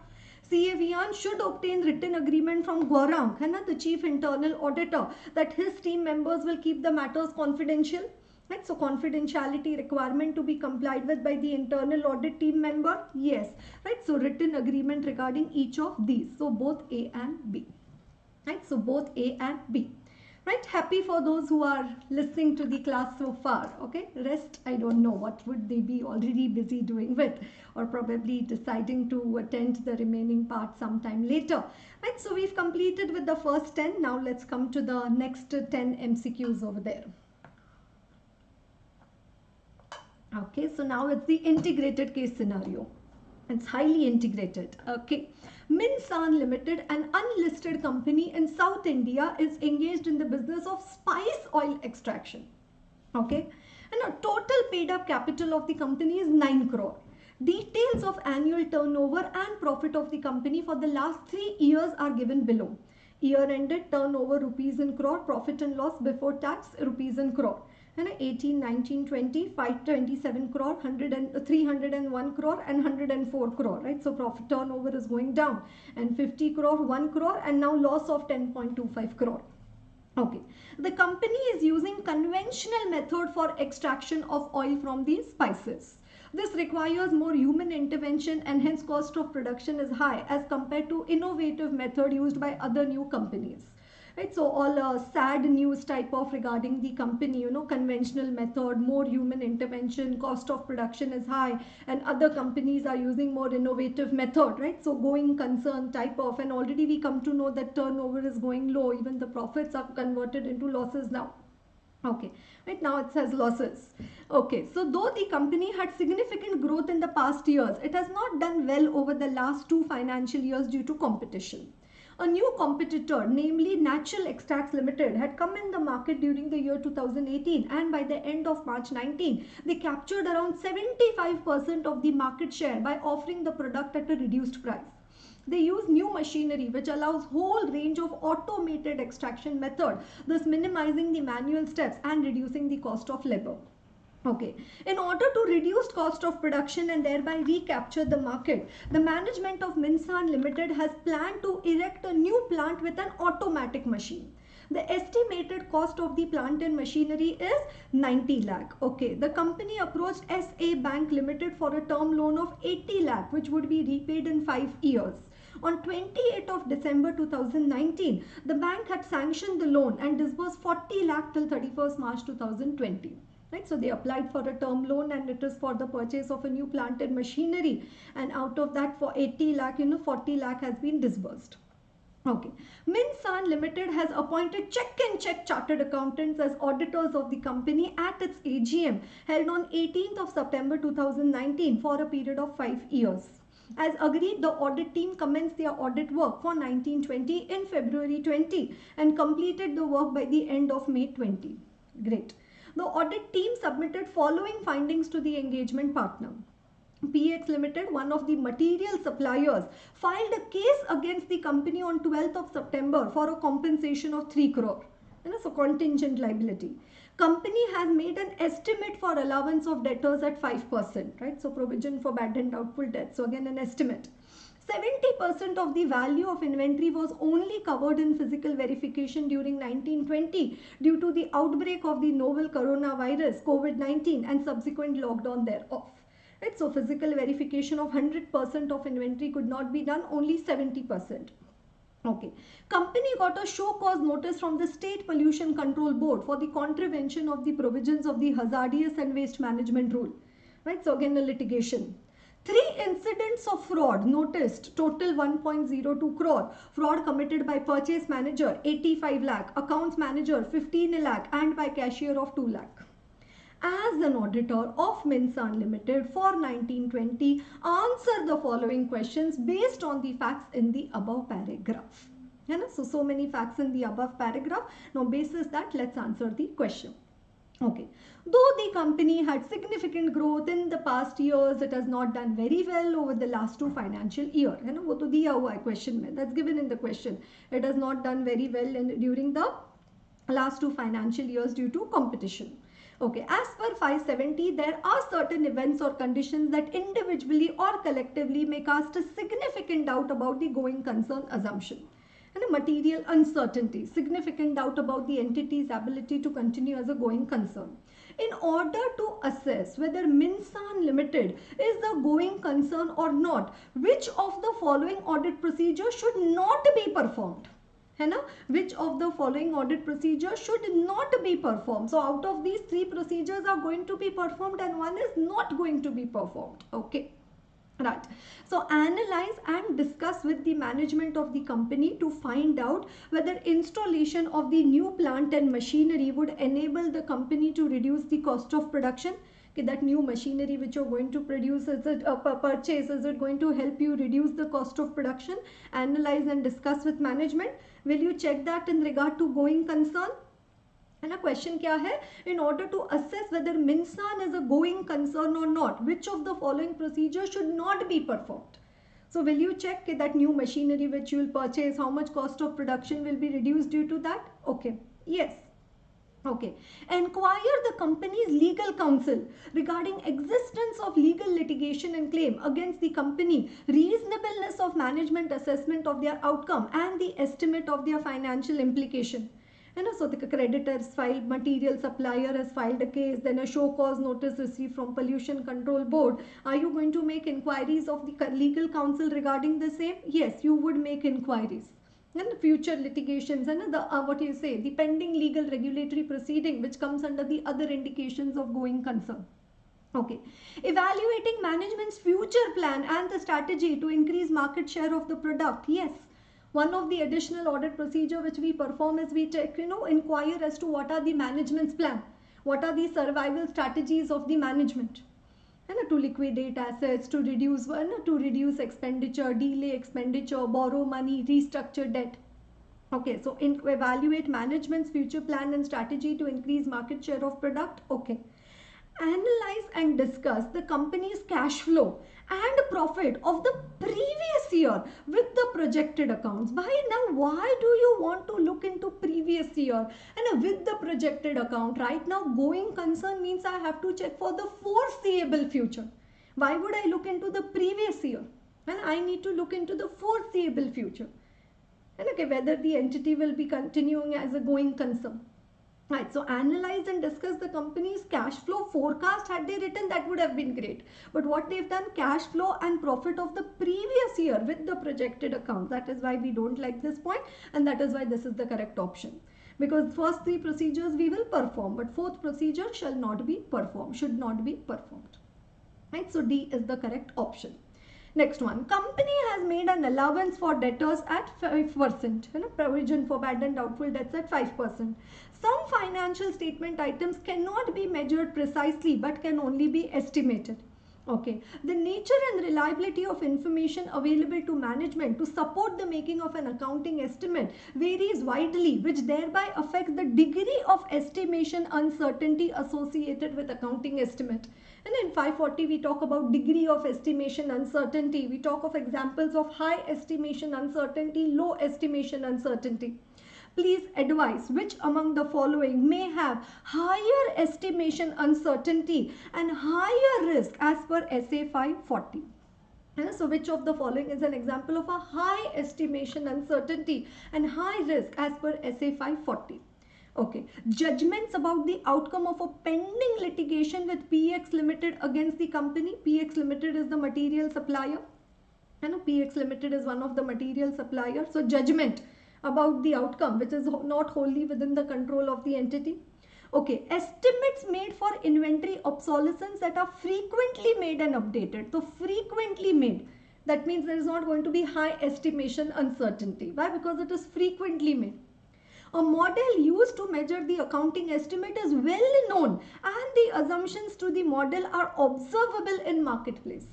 CA Vian should obtain written agreement from Gaurang, the chief internal auditor, that his team members will keep the matters confidential. Right? So confidentiality requirement to be complied with by the internal audit team member. Yes. Right. So written agreement regarding each of these. So both A and B. Right. So both A and B. Right, happy for those who are listening to the class so far. Okay, rest I don't know what would they be already busy doing with, or probably deciding to attend the remaining part sometime later. Right, so we've completed with the first 10. Now let's come to the next 10 MCQs over there. Okay, so now it's the integrated case scenario. It's highly integrated. Okay. Minsan Limited, an unlisted company in South India, is engaged in the business of spice oil extraction. Okay. And a total paid up capital of the company is 9 crore. Details of annual turnover and profit of the company for the last 3 years are given below. Year ended turnover rupees in crore, profit and loss before tax rupees in crore. And 18, 19, 20, 527 crore, 301 crore and 104 crore, right? So profit turnover is going down, and 50 crore, 1 crore, and now loss of 10.25 crore. Okay. The company is using conventional method for extraction of oil from these spices. This requires more human intervention and hence cost of production is high as compared to innovative method used by other new companies. Right, so all sad news type of regarding the company, conventional method, more human intervention, cost of production is high, and other companies are using more innovative method, right? So going concern type of, and already we come to know that turnover is going low, even the profits are converted into losses now. Okay, right, now it says losses. Okay, so though the company had significant growth in the past years, it has not done well over the last 2 financial years due to competition. A new competitor, namely Natural Extracts Limited, had come in the market during the year 2018, and by the end of March 19, they captured around 75% of the market share by offering the product at a reduced price. They use new machinery which allows whole range of automated extraction method, thus minimizing the manual steps and reducing the cost of labor. Okay, in order to reduce cost of production and thereby recapture the market, the management of Minsan Limited has planned to erect a new plant with an automatic machine. The estimated cost of the plant and machinery is 90 lakh. Okay, the company approached SA Bank Limited for a term loan of 80 lakh, which would be repaid in 5 years. On 28th of December 2019, the bank had sanctioned the loan and disbursed 40 lakh till 31st March 2020. Right, so they applied for a term loan and it is for the purchase of a new plant and machinery, and out of that for 80 lakh, 40 lakh has been disbursed. Okay, Minsan Limited has appointed check and check chartered accountants as auditors of the company at its AGM held on 18th of September 2019 for a period of 5 years. As agreed, the audit team commenced their audit work for 1920 in February 20 and completed the work by the end of May 20. Great. The audit team submitted following findings to the engagement partner. PX Limited, one of the material suppliers, filed a case against the company on 12th of September for a compensation of 3 crore. So contingent liability. Company has made an estimate for allowance of debtors at 5%, right? So provision for bad and doubtful debt. So again an estimate. 70% of the value of inventory was only covered in physical verification during 1920 due to the outbreak of the novel coronavirus COVID-19 and subsequent lockdown thereof. Right? So physical verification of 100% of inventory could not be done, only 70%. Okay. Company got a show cause notice from the State Pollution Control Board for the contravention of the provisions of the Hazardous and Waste Management Rule. Right? So again a litigation. 3 incidents of fraud noticed, total 1.02 crore. Fraud committed by purchase manager 85 lakh, accounts manager 15 lakh and by cashier of 2 lakh. As an auditor of Minsan Limited for 1920, answer the following questions based on the facts in the above paragraph. So many facts in the above paragraph. Now basis that, let's answer the question. Okay, though the company had significant growth in the past years, it has not done very well over the last 2 financial years. वो तो दिया हुआ है question में, that's given in the question. It has not done very well during the last 2 financial years due to competition. Okay, as per 570, there are certain events or conditions that individually or collectively may cast a significant doubt about the going concern assumption. And a material uncertainty, significant doubt about the entity's ability to continue as a going concern. In order to assess whether Minsan Limited is the going concern or not, which of the following audit procedures should not be performed? Which of the following audit procedures should not be performed? So out of these 3 procedures are going to be performed and 1 is not going to be performed. Okay. Right. So analyze and discuss with the management of the company to find out whether installation of the new plant and machinery would enable the company to reduce the cost of production. Okay, that new machinery which you're going to produce, is it purchase, is it going to help you reduce the cost of production? Analyze and discuss with management. Will you check that in regard to going concern? And a question kya hai? In order to assess whether Minsan is a going concern or not, which of the following procedures should not be performed? So will you check that new machinery which you will purchase, how much cost of production will be reduced due to that? Okay. Yes. Okay. Enquire the company's legal counsel regarding existence of legal litigation and claim against the company, reasonableness of management assessment of their outcome and the estimate of their financial implication. So the creditors filed, material supplier has filed a case, then a show cause notice received from Pollution Control Board. Are you going to make inquiries of the legal counsel regarding the same? Yes, you would make inquiries. And future litigations and the pending legal regulatory proceeding which comes under the other indications of going concern. Okay. Evaluating management's future plan and the strategy to increase market share of the product. Yes. One of the additional audit procedure which we perform is we check, inquire as to what are the management's plan, what are the survival strategies of the management, to liquidate assets, to reduce expenditure, delay expenditure, borrow money, restructure debt. Okay, so evaluate management's future plan and strategy to increase market share of product. Okay. Analyze and discuss the company's cash flow and profit of the previous year with the projected accounts. By now, why do you want to look into previous year and with the projected account? Right now, going concern means I have to check for the foreseeable future. Why would I look into the previous year? And I need to look into the foreseeable future. And okay, whether the entity will be continuing as a going concern. Right, so analyze and discuss the company's cash flow forecast. Had they written, that would have been great. But what they've done, cash flow and profit of the previous year with the projected account. That is why we don't like this point, and that is why this is the correct option. Because first three procedures we will perform, but fourth procedure shall not be performed, should not be performed. Right, so D is the correct option. Next one, company has made an allowance for debtors at 5%, provision for bad and doubtful debts at 5%. Some financial statement items cannot be measured precisely but can only be estimated. Okay, the nature and reliability of information available to management to support the making of an accounting estimate varies widely, which thereby affects the degree of estimation uncertainty associated with accounting estimate. And in 540 we talk about degree of estimation uncertainty. We talk of examples of high estimation uncertainty, low estimation uncertainty. Please advise which among the following may have higher estimation uncertainty and higher risk as per SA 540. So which of the following is an example of a high estimation uncertainty and high risk as per SA 540? Okay, judgments about the outcome of a pending litigation with PX Limited against the company. PX Limited is the material supplier. PX Limited is one of the material suppliers. So judgment about the outcome which is not wholly within the control of the entity. Okay, estimates made for inventory obsolescence that are frequently made and updated. So frequently made, that means there is not going to be high estimation uncertainty. Why? Because it is frequently made. A model used to measure the accounting estimate is well known and the assumptions to the model are observable in marketplace.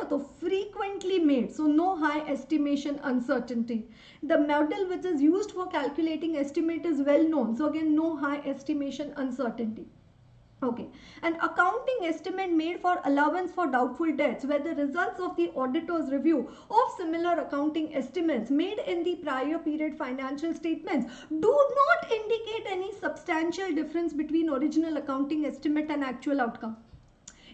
So frequently made, so no high estimation uncertainty. The model which is used for calculating estimate is well known, so again no high estimation uncertainty. Okay, an accounting estimate made for allowance for doubtful debts where the results of the auditor's review of similar accounting estimates made in the prior period financial statements do not indicate any substantial difference between original accounting estimate and actual outcome.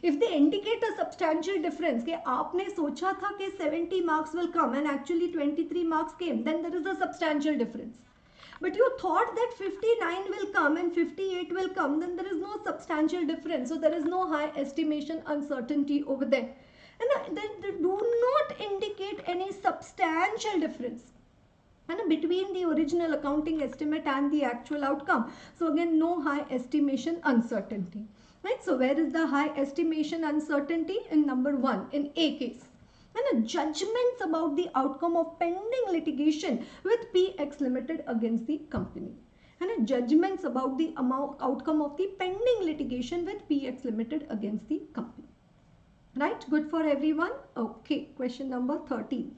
If they indicate a substantial difference, कि आपने सोचा था कि 70 marks will come and actually 23 marks came, then there is a substantial difference. But you thought that 59 will come and 58 will come, then there is no substantial difference. So there is no high estimation uncertainty over there. And they do not indicate any substantial difference between the original accounting estimate and the actual outcome. So again, no high estimation uncertainty. Right, so where is the high estimation uncertainty? In number 1, in A case. And judgments about the outcome of pending litigation with PX Limited against the company. And judgments about the outcome of the pending litigation with PX Limited against the company. Right, good for everyone? Okay, question number 13.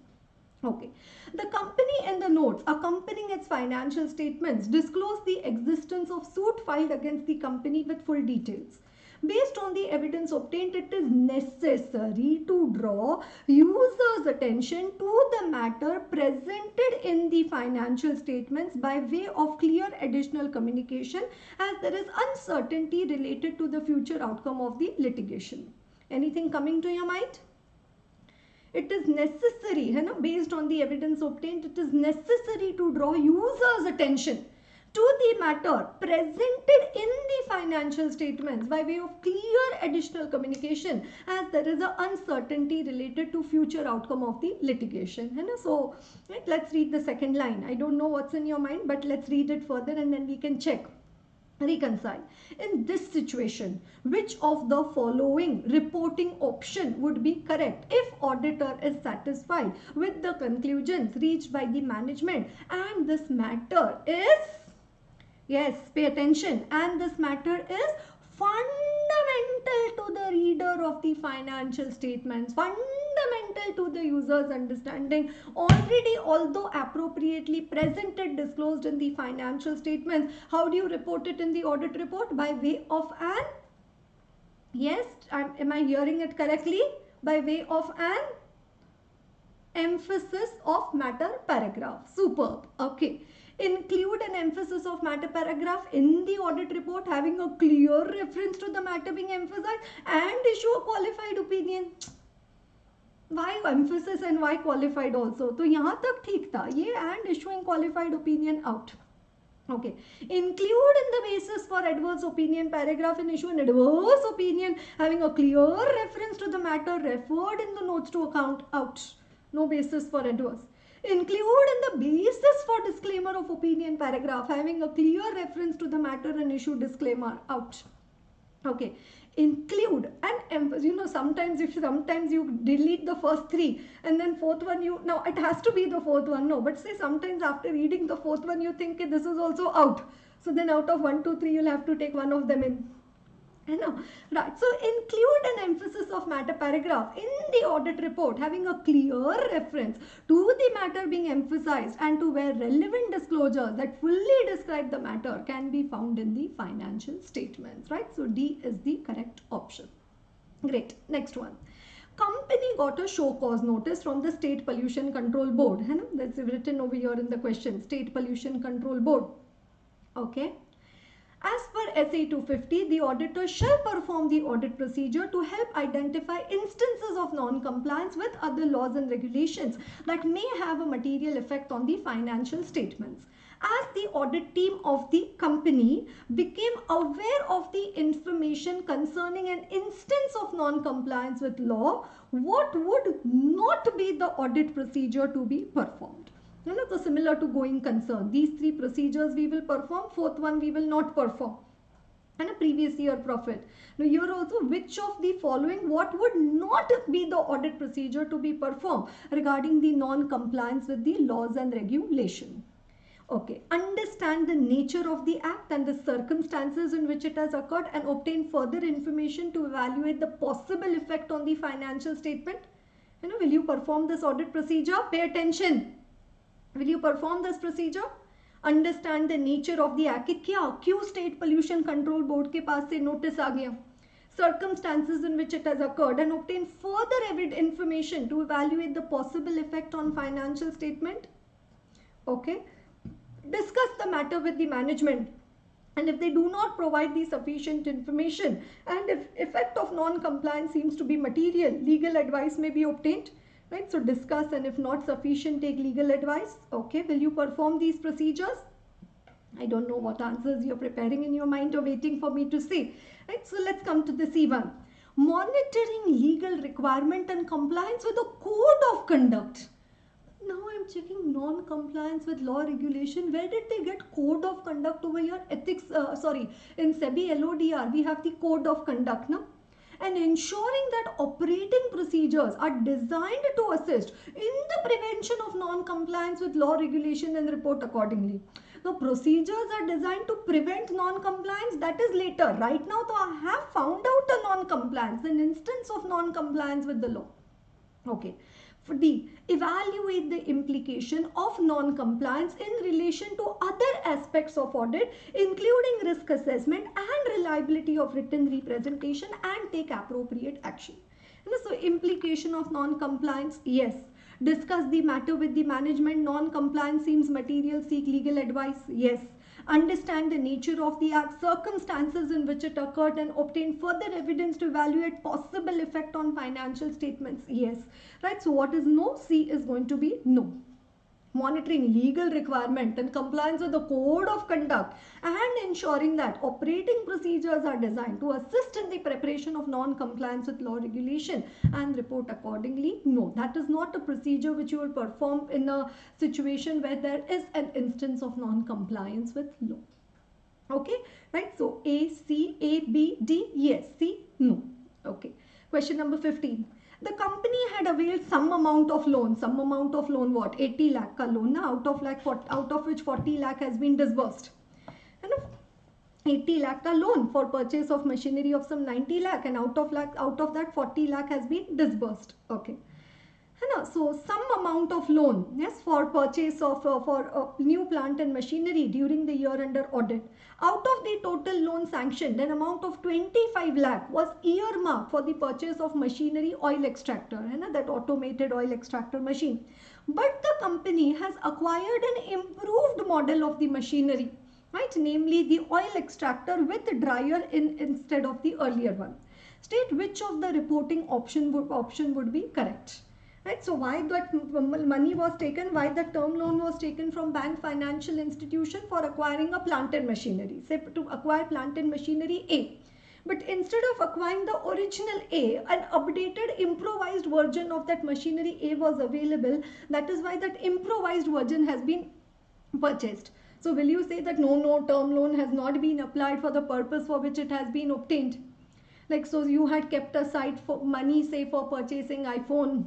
Okay, the company in the notes accompanying its financial statements disclose the existence of suit filed against the company with full details. Based on the evidence obtained, it is necessary to draw users' attention to the matter presented in the financial statements by way of clear additional communication, as there is uncertainty related to the future outcome of the litigation. Anything coming to your mind? It is necessary, based on the evidence obtained, it is necessary to draw users' attention to the matter presented in the financial statements by way of clear additional communication, as there is an uncertainty related to future outcome of the litigation. So right, let's read the second line. I don't know what's in your mind, but let's read it further and then we can check. Reconcile. In this situation, which of the following reporting option would be correct if auditor is satisfied with the conclusions reached by the management and this matter is, yes, pay attention, and this matter is fundamental to the reader of the financial statements, fundamental to the user's understanding, already although appropriately presented, disclosed in the financial statements. How do you report it in the audit report? By way of an, yes, am I hearing it correctly? By way of an emphasis of matter paragraph. Superb. Okay. Include an emphasis of matter paragraph in the audit report having a clear reference to the matter being emphasized and issue a qualified opinion. Why emphasis and why qualified also? तो यहाँ तक ठीक था ये, and issuing qualified opinion out. Okay. Include in the basis for adverse opinion paragraph and issue an adverse opinion having a clear reference to the matter referred in the notes to account out. No basis for adverse. Include in the basis for disclaimer of opinion paragraph having a clear reference to the matter and issue disclaimer out. Okay. Include and sometimes you delete the first three and then fourth one now it has to be the fourth one, no, but say sometimes after reading the fourth one you think this is also out, so then out of 1, 2, 3 you'll have to take one of them in. Right, so include an emphasis of matter paragraph in the audit report having a clear reference to the matter being emphasized and to where relevant disclosures that fully describe the matter can be found in the financial statements, right? So D is the correct option. Great. Next one. Company got a show cause notice from the State Pollution Control Board. That's written over here in the question. State Pollution Control Board. Okay. As per SA 250, the auditor shall perform the audit procedure to help identify instances of non-compliance with other laws and regulations that may have a material effect on the financial statements. As the audit team of the company became aware of the information concerning an instance of non-compliance with law, what would not be the audit procedure to be performed? So similar to going concern, these three procedures we will perform, fourth one we will not perform. And a previous year profit. Now here also, which of the following, what would not be the audit procedure to be performed regarding the non-compliance with the laws and regulation? Okay, understand the nature of the act and the circumstances in which it has occurred and obtain further information to evaluate the possible effect on the financial statement. Will you perform this audit procedure? Pay attention. Will you perform this procedure? Understand the nature of the act. क्यों State Pollution Control Board के पास से notice आ गया? Circumstances in which it has occurred and obtain further information to evaluate the possible effect on financial statement. Okay. Discuss the matter with the management. And if they do not provide the sufficient information and if effect of non-compliance seems to be material, legal advice may be obtained. Right, so discuss and if not sufficient, take legal advice. Okay, will you perform these procedures? I don't know what answers you're preparing in your mind or waiting for me to say. Right, so let's come to the C1. Monitoring legal requirement and compliance with a code of conduct. Now I'm checking non-compliance with law regulation. Where did they get code of conduct over here? Ethics, in SEBI LODR, we have the code of conduct now. And ensuring that operating procedures are designed to assist in the prevention of non-compliance with law, regulation and report accordingly. The procedures are designed to prevent non-compliance, that is later. Right now, so I have found out a non-compliance, an instance of non-compliance with the law. Okay. For D, evaluate the implication of non-compliance in relation to other aspects of audit, including risk assessment and reliability of written representation and take appropriate action. So implication of non-compliance, yes. Discuss the matter with the management. Non-compliance seems material, seek legal advice, yes. Understand the nature of the act, circumstances in which it occurred and obtain further evidence to evaluate possible effect on financial statements, yes. Right, so what is no? C is going to be no. Monitoring legal requirement and compliance with the code of conduct and ensuring that operating procedures are designed to assist in the preparation of non-compliance with law, regulation and report accordingly. No, that is not a procedure which you will perform in a situation where there is an instance of non-compliance with law. Okay, right, so A, C, A, B, D, yes, C, no. Okay, question number 15. The company had availed some amount of loan what? 80 lakh ka loan, out of which 40 lakh has been disbursed. 80 lakh ka loan for purchase of machinery of some 90 lakh and out of that 40 lakh has been disbursed. Okay. So some amount of loan, yes, for purchase of for new plant and machinery during the year under audit. Out of the total loan sanctioned, an amount of 25 lakh was earmarked for the purchase of machinery oil extractor, that automated oil extractor machine. But the company has acquired an improved model of the machinery, right? Namely the oil extractor with dryer instead of the earlier one. State which of the reporting option would be correct. Right, so why that money was taken, why the term loan was taken from bank financial institution for acquiring a plant and machinery, say to acquire plant and machinery A. But instead of acquiring the original A, an updated improvised version of that machinery A was available. That is why that improvised version has been purchased. So will you say that no, term loan has not been applied for the purpose for which it has been obtained? Like, so you had kept aside for money, say for purchasing iPhone,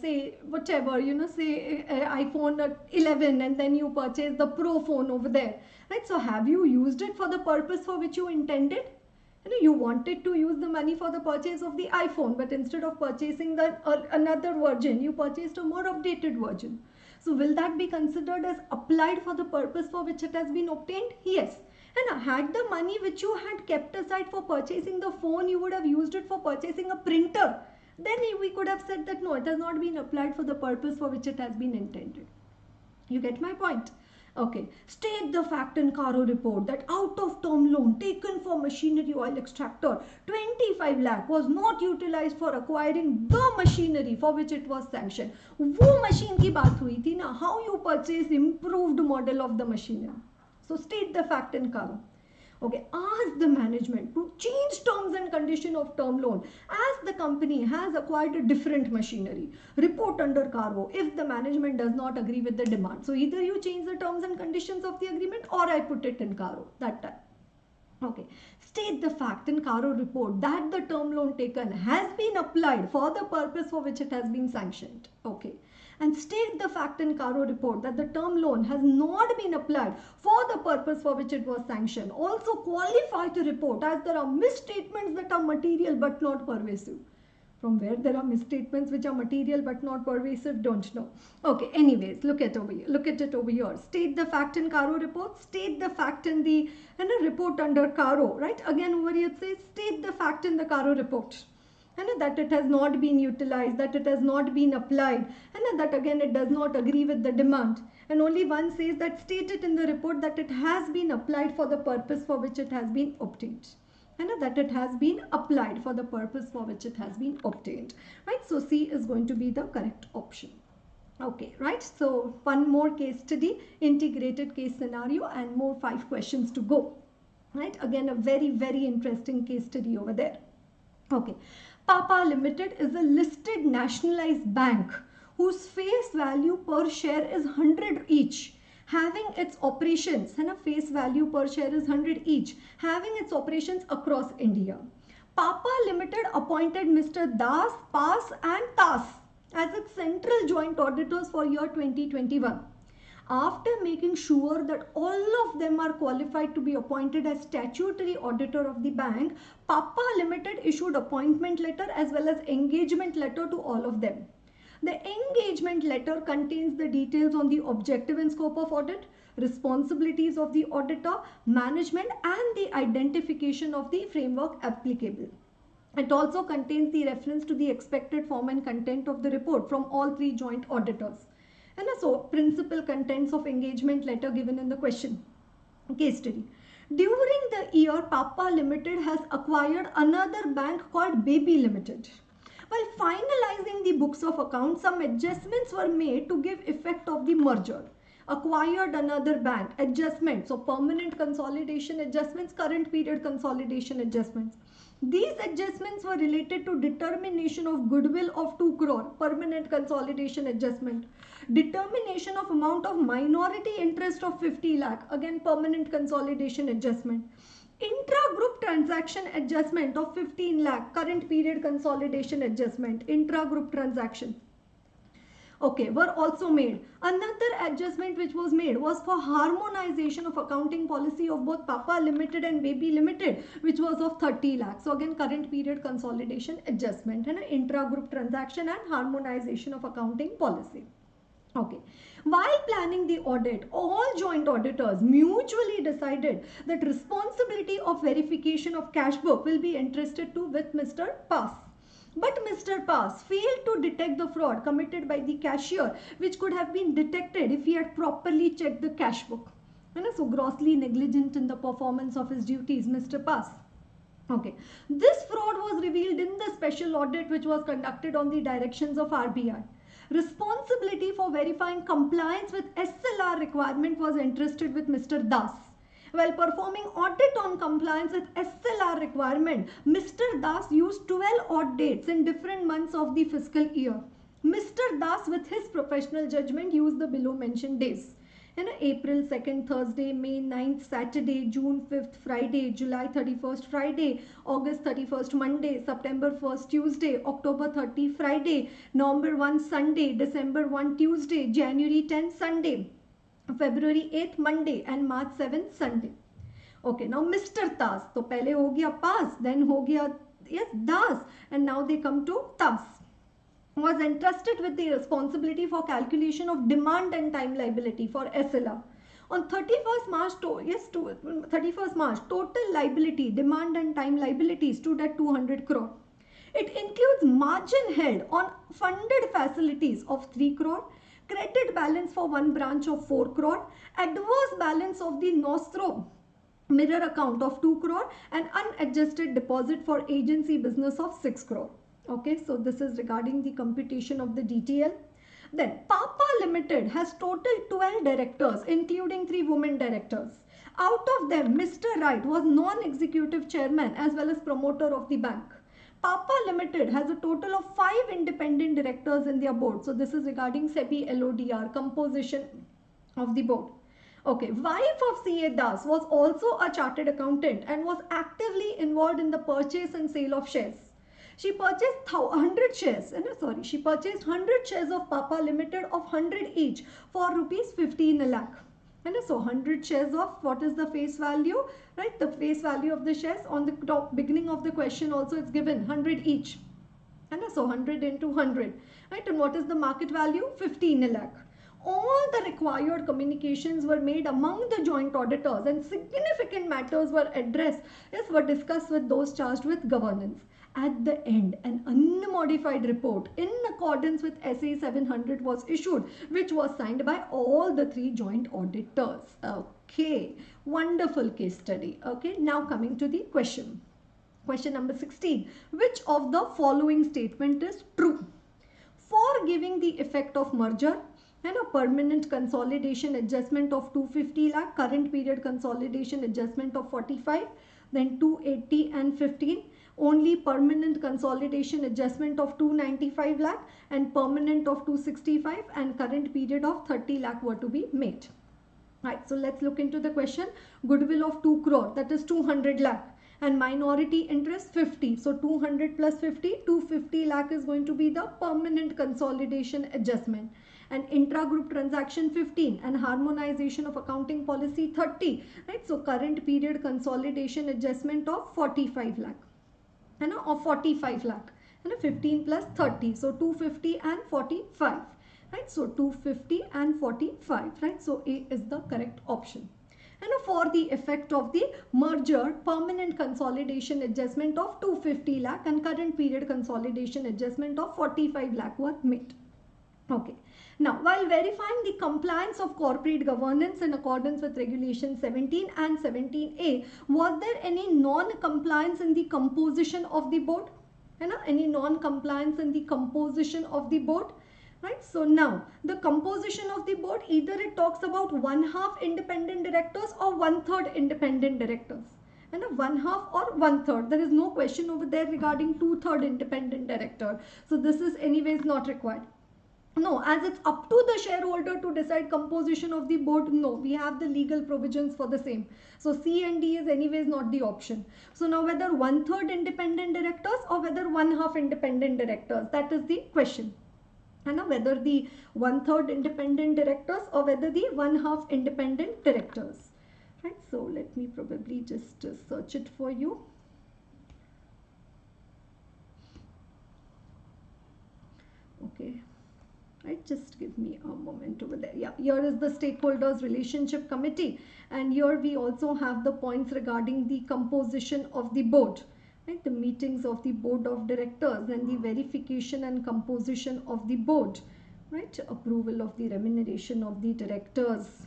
say whatever, say iPhone 11, and then you purchase the Pro phone over there, right? So have you used it for the purpose for which you intended? You wanted to use the money for the purchase of the iPhone, but instead of purchasing the another version, you purchased a more updated version. So will that be considered as applied for the purpose for which it has been obtained? Yes. And had the money which you had kept aside for purchasing the phone, you would have used it for purchasing a printer, then we could have said that no, it has not been applied for the purpose for which it has been intended. You get my point? Okay. State the fact in Caro report that out of term loan taken for machinery oil extractor, 25 lakh was not utilized for acquiring the machinery for which it was sanctioned. वो machine की बात हुई थी ना, how you purchase improved model of the machinery. So state the fact in Caro. Okay, ask the management to change terms and condition of term loan as the company has acquired a different machinery. Report under Caro if the management does not agree with the demand. So either you change the terms and conditions of the agreement or I put it in Caro that time. Okay, state the fact in Caro report that the term loan taken has been applied for the purpose for which it has been sanctioned. Okay. And state the fact in Caro report that the term loan has not been applied for the purpose for which it was sanctioned. Also qualify the report as there are misstatements that are material but not pervasive. From where there are misstatements which are material but not pervasive, don't know. Okay, anyways, look at it over here. State the fact in Caro report, state the fact in the report under Caro, right? Again over here it says state the fact in the Caro report. And that it has not been utilized, that it has not been applied, and that again it does not agree with the demand. And only one says that stated in the report that it has been applied for the purpose for which it has been obtained. And that it has been applied for the purpose for which it has been obtained. Right? So C is going to be the correct option. Okay, right? So one more case study, integrated case scenario, and more 5 questions to go. Right? Again, a very, very interesting case study over there. Okay. Papa Limited is a listed nationalized bank whose face value per share is 100 each, having its operations, and a face value per share is 100 each, having its operations across India. Papa Limited appointed Mr. Das, Pass and Tas as its central joint auditors for year 2021. After making sure that all of them are qualified to be appointed as statutory auditor of the bank, Papa Limited issued appointment letter as well as engagement letter to all of them. The engagement letter contains the details on the objective and scope of audit, responsibilities of the auditor, management, and the identification of the framework applicable. It also contains the reference to the expected form and content of the report from all 3 joint auditors. And so principal contents of engagement letter given in the question. Case study. During the year, Papa Limited has acquired another bank called Baby Limited. While finalizing the books of accounts, some adjustments were made to give effect of the merger. Acquired another bank, adjustments, so permanent consolidation adjustments, current period consolidation adjustments. These adjustments were related to determination of goodwill of 2 crore, permanent consolidation adjustment. Determination of amount of minority interest of 50 lakh, again permanent consolidation adjustment. Intra-group transaction adjustment of 15 lakh, current period consolidation adjustment, intra-group transaction. okay, were also made. Another adjustment which was made was for harmonization of accounting policy of both Papa Limited and Baby Limited, which was of 30 lakhs. So again, current period consolidation adjustment and intra-group transaction and harmonization of accounting policy. Okay. While planning the audit, all joint auditors mutually decided that responsibility of verification of cash book will be entrusted to with Mr. Pass. But Mr. Pass failed to detect the fraud committed by the cashier, which could have been detected if he had properly checked the cash book. And so grossly negligent in the performance of his duties, Mr. Pass. Okay, this fraud was revealed in the special audit which was conducted on the directions of RBI. Responsibility for verifying compliance with SLR requirement was entrusted with Mr. Das. While performing audit on compliance with SLR requirement, Mr. Das used 12 odd dates in different months of the fiscal year. Mr. Das, with his professional judgment, used the below mentioned days. April 2nd Thursday, May 9th Saturday, June 5th Friday, July 31st Friday, August 31st Monday, September 1st Tuesday, October 30 Friday, November 1 Sunday, December 1 Tuesday, January 10 Sunday, February 8th Monday and March 7th Sunday. Okay, now Mr. Tas. So pehle ho gaya Pass, then ho gaya Das, and now they come to Tas. Was entrusted with the responsibility for calculation of demand and time liability for SLR. On 31st March, 31st March, total liability, demand and time liability stood at 200 crore. It includes margin held on funded facilities of 3 crore, credit balance for one branch of 4 crore, adverse balance of the Nostro mirror account of 2 crore and unadjusted deposit for agency business of 6 crore. Okay, so this is regarding the computation of the DTL. Then Papa Limited has total 12 directors, including 3 women directors. Out of them, Mr. Wright was non-executive chairman as well as promoter of the bank. Papa Limited has a total of 5 independent directors in their board. So this is regarding SEBI LODR, composition of the board. Okay, wife of CA Das was also a chartered accountant and was actively involved in the purchase and sale of shares. She purchased 100 shares, she purchased 100 shares of Papa Limited of 100 each for rupees 15 lakh. And so 100 shares of, what is the face value, right? The face value of the shares on the top beginning of the question also it's given 100 each. And so 100 into 100, right? And what is the market value? 15 lakh. All the required communications were made among the joint auditors and significant matters were addressed, were discussed with those charged with governance. At the end, an unmodified report in accordance with SA 700 was issued, which was signed by all the 3 joint auditors. Okay, wonderful case study. Okay, now coming to the question. Question number 16. Which of the following statement is true? For giving the effect of merger and a permanent consolidation adjustment of 250 lakh, current period consolidation adjustment of 45, then 280 and 15. Only permanent consolidation adjustment of 295 lakh and permanent of 265 and current period of 30 lakh were to be made. Right, so let's look into the question. Goodwill of 2 crore, that is 200 lakh, and minority interest 50. So 200 plus 50, 250 lakh is going to be the permanent consolidation adjustment. And intra-group transaction 15 and harmonization of accounting policy 30. Right, so current period consolidation adjustment of 45 lakh. Of 45 lakh, 15 plus 30, so 250 and 45, right? So 250 and 45, right? So A is the correct option. And for the effect of the merger, permanent consolidation adjustment of 250 lakh and current period consolidation adjustment of 45 lakh were made. Okay. Now, while verifying the compliance of corporate governance in accordance with Regulation 17 and 17A, was there any non-compliance in the composition of the board? Any non-compliance in the composition of the board? Right. So now, the composition of the board, either it talks about 1/2 independent directors or 1/3 independent directors. 1/2 or 1/3. There is no question over there regarding 2/3 independent director. So this is anyways not required. No, as it's up to the shareholder to decide composition of the board, no, we have the legal provisions for the same. So C and D is anyways not the option. So now whether 1/3 independent directors or whether 1/2 independent directors, that is the question. and whether the 1/3 independent directors or whether the 1/2 independent directors. Right, so let me probably just search it for you. Okay, right, just give me a moment over there. Yeah, here is the stakeholders relationship committee, and here we also have the points regarding the composition of the board, right, the meetings of the board of directors and the verification and composition of the board, right, approval of the remuneration of the directors,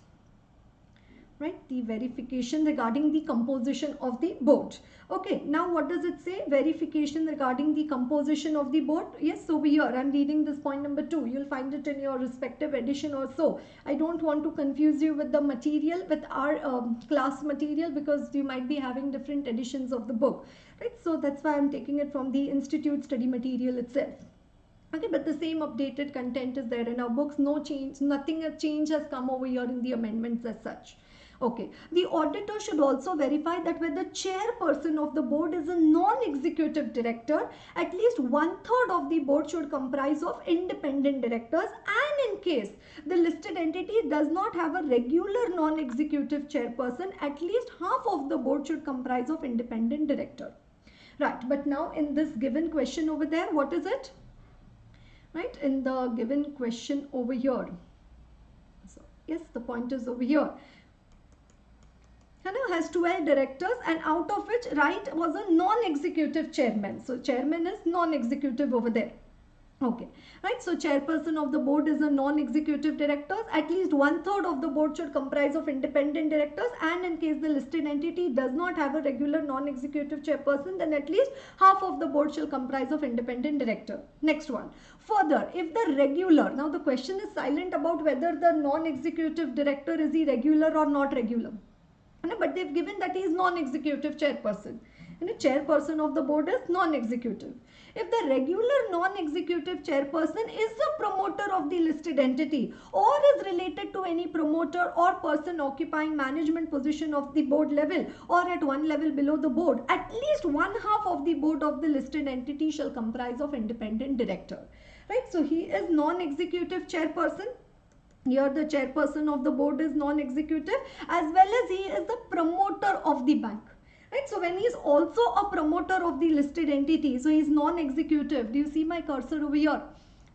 right, the verification regarding the composition of the board. Okay, now what does it say? Verification regarding the composition of the board. Yes, over here I'm reading this point number 2. You'll find it in your respective edition or so. I don't want to confuse you with the material, with our class material, because you might be having different editions of the book, right? So that's why I'm taking it from the institute study material itself. Okay, but the same updated content is there in our books. No change, nothing, a change has come over here in the amendments as such. Okay, the auditor should also verify that whether chairperson of the board is a non-executive director, at least 1/3 of the board should comprise of independent directors, and in case the listed entity does not have a regular non-executive chairperson, at least half of the board should comprise of independent director. Right, but now in this given question over there, what is it? Right, in the given question over here. So yes, the point is over here. Has 12 directors, and out of which right was a non-executive chairman. So chairman is non-executive over there. Okay, right, so chairperson of the board is a non-executive director. At least 1/3 of the board should comprise of independent directors, and in case the listed entity does not have a regular non-executive chairperson, then at least half of the board shall comprise of independent director. Next one. Further, if the regular, now the question is silent about whether the non-executive director is he regular or not regular. But they've given that he is non-executive chairperson. And the chairperson of the board is non-executive. If the regular non-executive chairperson is a promoter of the listed entity or is related to any promoter or person occupying management position of the board level or at one level below the board, at least 1/2 of the board of the listed entity shall comprise of independent director. Right? So he is non-executive chairperson. Here the chairperson of the board is non-executive, as well as he is the promoter of the bank. Right? So when he is also a promoter of the listed entity, so he is non-executive. Do you see my cursor over here?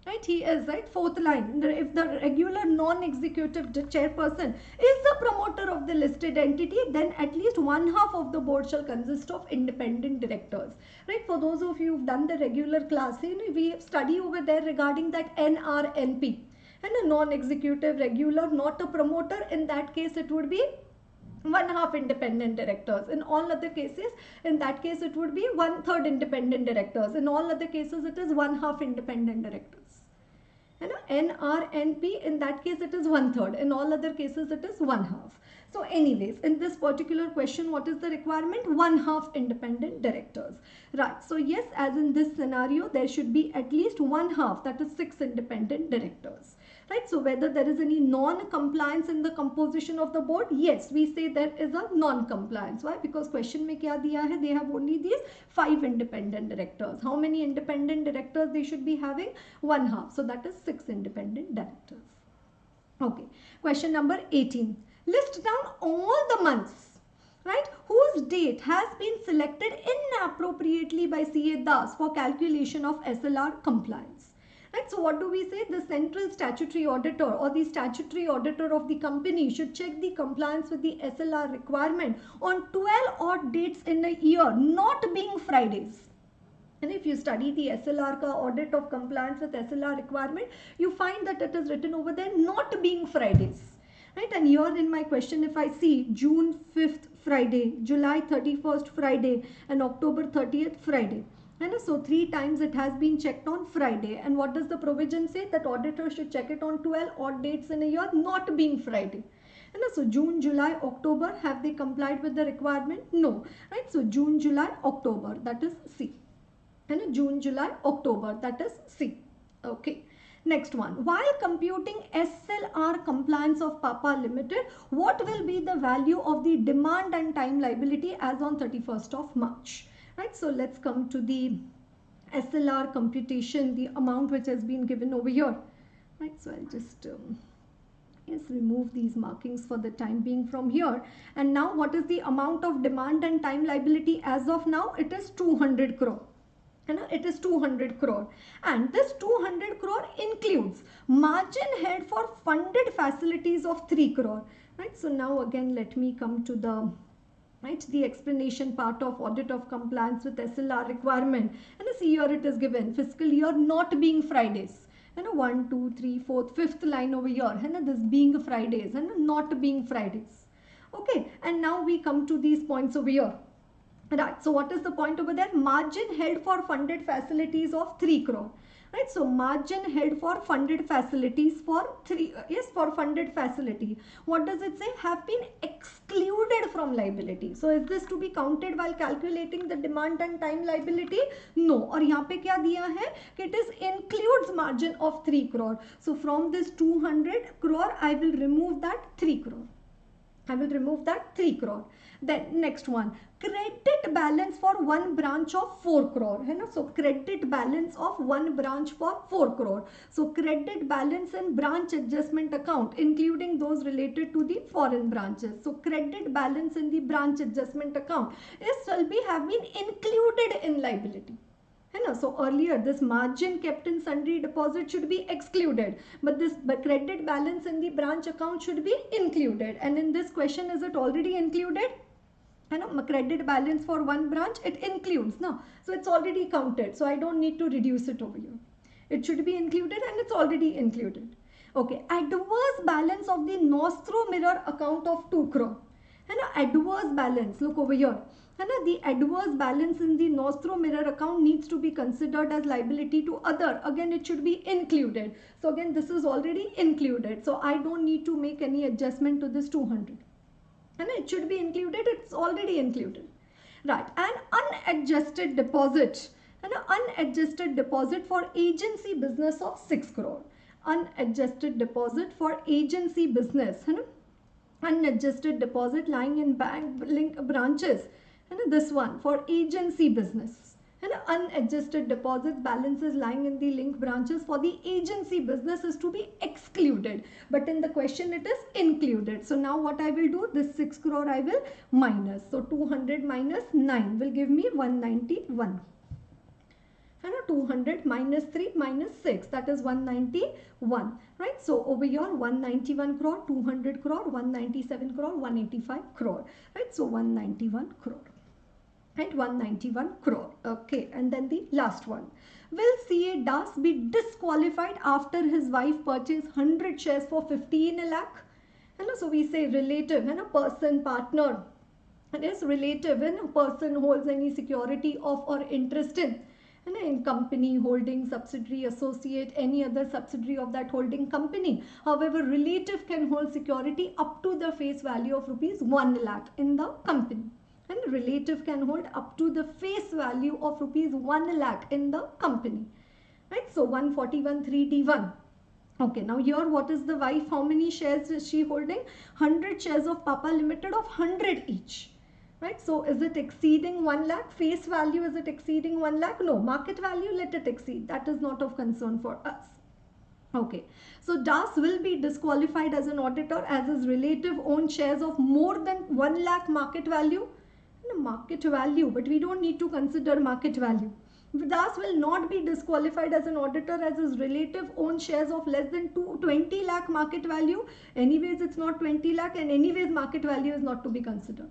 Right? He is, right? 4th line. If the regular non-executive chairperson is the promoter of the listed entity, then at least 1/2 of the board shall consist of independent directors. Right? For those of you who've done the regular class, we study over there regarding that NRNP. And a non-executive regular, not a promoter, in that case it would be 1/2 independent directors. In all other cases, in that case it would be 1/3 independent directors. In all other cases it is 1/2 independent directors. And NRNP, in that case it is 1/3. In all other cases it is 1/2. So anyways, in this particular question, what is the requirement? 1/2 independent directors. Right. So yes, as in this scenario, there should be at least 1/2, that is 6 independent directors. Right. So whether there is any non-compliance in the composition of the board, yes, we say there is a non-compliance. Why? Because question mein kya diya hai? They have only these 5 independent directors. How many independent directors they should be having? 1/2. So that is 6 independent directors. Okay. Question number 18. List down all the months, right, whose date has been selected inappropriately by CA Das for calculation of SLR compliance. Right, so what do we say? The central statutory auditor or the statutory auditor of the company should check the compliance with the SLR requirement on 12 odd dates in a year, not being Fridays. And if you study the SLR ka audit of compliance with SLR requirement, you find that it is written over there not being Fridays. Right? And here in my question, if I see June 5th Friday, July 31st Friday, and October 30th Friday. And so 3 times it has been checked on Friday. And what does the provision say? That auditor should check it on 12 odd dates in a year, not being Friday. And so June, July, October, have they complied with the requirement? No. Right? So June, July, October, that is C. And June, July, October, that is C. Okay. Next one, while computing SLR compliance of Papa Limited, what will be the value of the demand and time liability as on 31st of March? Right, so let's come to the SLR computation, the amount which has been given over here. Right, so I'll just remove these markings for the time being from here. And now what is the amount of demand and time liability as of now? It is 200 crore. It is 200 crore, and this 200 crore includes margin held for funded facilities of 3 crore. Right, so now again let me come to the the explanation part of audit of compliance with SLR requirement. And see here it is given fiscal year not being Fridays. 1, 2, 3, 4th, 5th line over here. This being Fridays and not being Fridays. Okay, and now we come to these points over here. Right, so what is the point over there? Margin held for funded facilities of 3 crore. Right, so margin held for funded facilities for for funded facility. What does it say? Have been excluded from liability. So is this to be counted while calculating the demand and time liability? No. और यहाँ पे क्या दिया है? It is includes margin of 3 crore. So from this 200 crore, I will remove that 3 crore. I will remove that 3 crore. Then next one, credit balance for one branch of 4 crore. So credit balance of one branch for 4 crore. So credit balance in branch adjustment account, including those related to the foreign branches. So credit balance in the branch adjustment account have been included in liability. So earlier this margin kept in sundry deposit should be excluded, but this credit balance in the branch account should be included. And in this question, is it already included? Credit balance for one branch, it includes now, so it's already counted, so I don't need to reduce it over here. It should be included and it's already included. Okay, adverse balance of the Nostro mirror account of 2 crore. Adverse balance, look over here. The adverse balance in the Nostro mirror account needs to be considered as liability to other. Again, it should be included. So again, this is already included. So I don't need to make any adjustment to this 200. And it should be included. It's already included. Right. And unadjusted deposit. Unadjusted deposit for agency business of 6 crore. Unadjusted deposit for agency business. Unadjusted deposit lying in bank link branches. This one for agency business. Unadjusted deposits balances lying in the link branches for the agency business is to be excluded. But in the question it is included. So now what I will do, this 6 crore I will minus. So 200 minus 9 will give me 191. 200 minus 3 minus 6, that is 191. Right, so over here 191 crore, 200 crore, 197 crore, 185 crore. Right, so 191 crore. And 191 crore. Okay, and then the last one. Will CA Das be disqualified after his wife purchased 100 shares for 15 lakh? So we say relative, person, partner. And is relative when a person holds any security of or interest in company, holding, subsidiary, associate, any other subsidiary of that holding company. However, relative can hold security up to the face value of rupees 1 lakh in the company. And relative can hold up to the face value of rupees 1 lakh in the company. Right, so 141(3)(d)(1). Okay, now here what is the wife? How many shares is she holding? 100 shares of Papa Limited of 100 each. Right, so is it exceeding 1 lakh? Face value, is it exceeding 1 lakh? No. Market value, let it exceed. That is not of concern for us. Okay, so Das will be disqualified as an auditor as his relative owns shares of more than 1 lakh market value. Market value, but we don't need to consider market value. Das will not be disqualified as an auditor as his relative owns shares of less than 20 lakh market value. Anyways, it's not 20 lakh and anyways market value is not to be considered.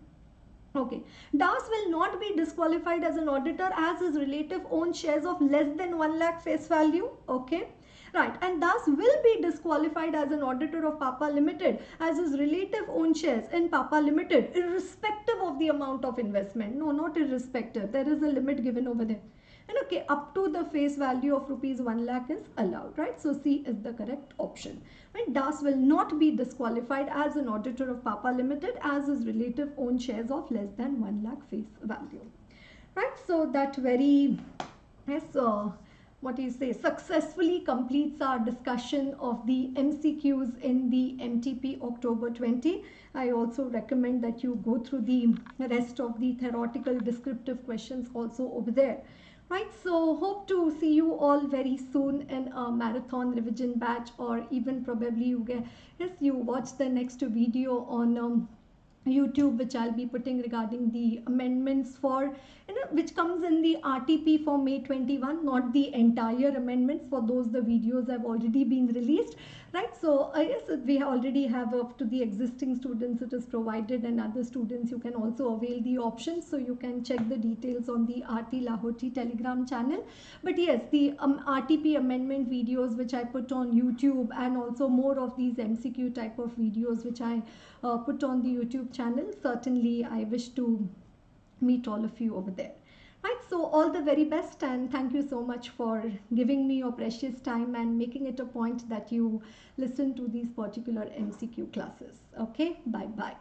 Okay, Das will not be disqualified as an auditor as his relative owns shares of less than 1 lakh face value. Okay. Right, and Das will be disqualified as an auditor of Papa Limited as his relative owns shares in Papa Limited irrespective of the amount of investment. No, not irrespective. There is a limit given over there. And okay, up to the face value of rupees 1 lakh is allowed. Right, so C is the correct option. Right, Das will not be disqualified as an auditor of Papa Limited as his relative owns shares of less than 1 lakh face value. Right, so that very, yes, what do you say, successfully completes our discussion of the MCQs in the MTP October 20. I also recommend that you go through the rest of the theoretical descriptive questions also over there. Right, so hope to see you all very soon in a marathon revision batch, or even probably you get, yes, you watch the next video on YouTube, which I'll be putting regarding the amendments for, which comes in the RTP for May 21, not the entire amendments. For those, the videos have already been released, right? So yes, we already have up to the existing students it is provided, and other students you can also avail the options. So you can check the details on the Aarti Lahoti Telegram channel. But yes, the RTP amendment videos which I put on YouTube, and also more of these MCQ type of videos which I put on the YouTube channel, certainly I wish to meet all of you over there. Right, so all the very best, and thank you so much for giving me your precious time and making it a point that you listen to these particular MCQ classes. Okay, bye bye.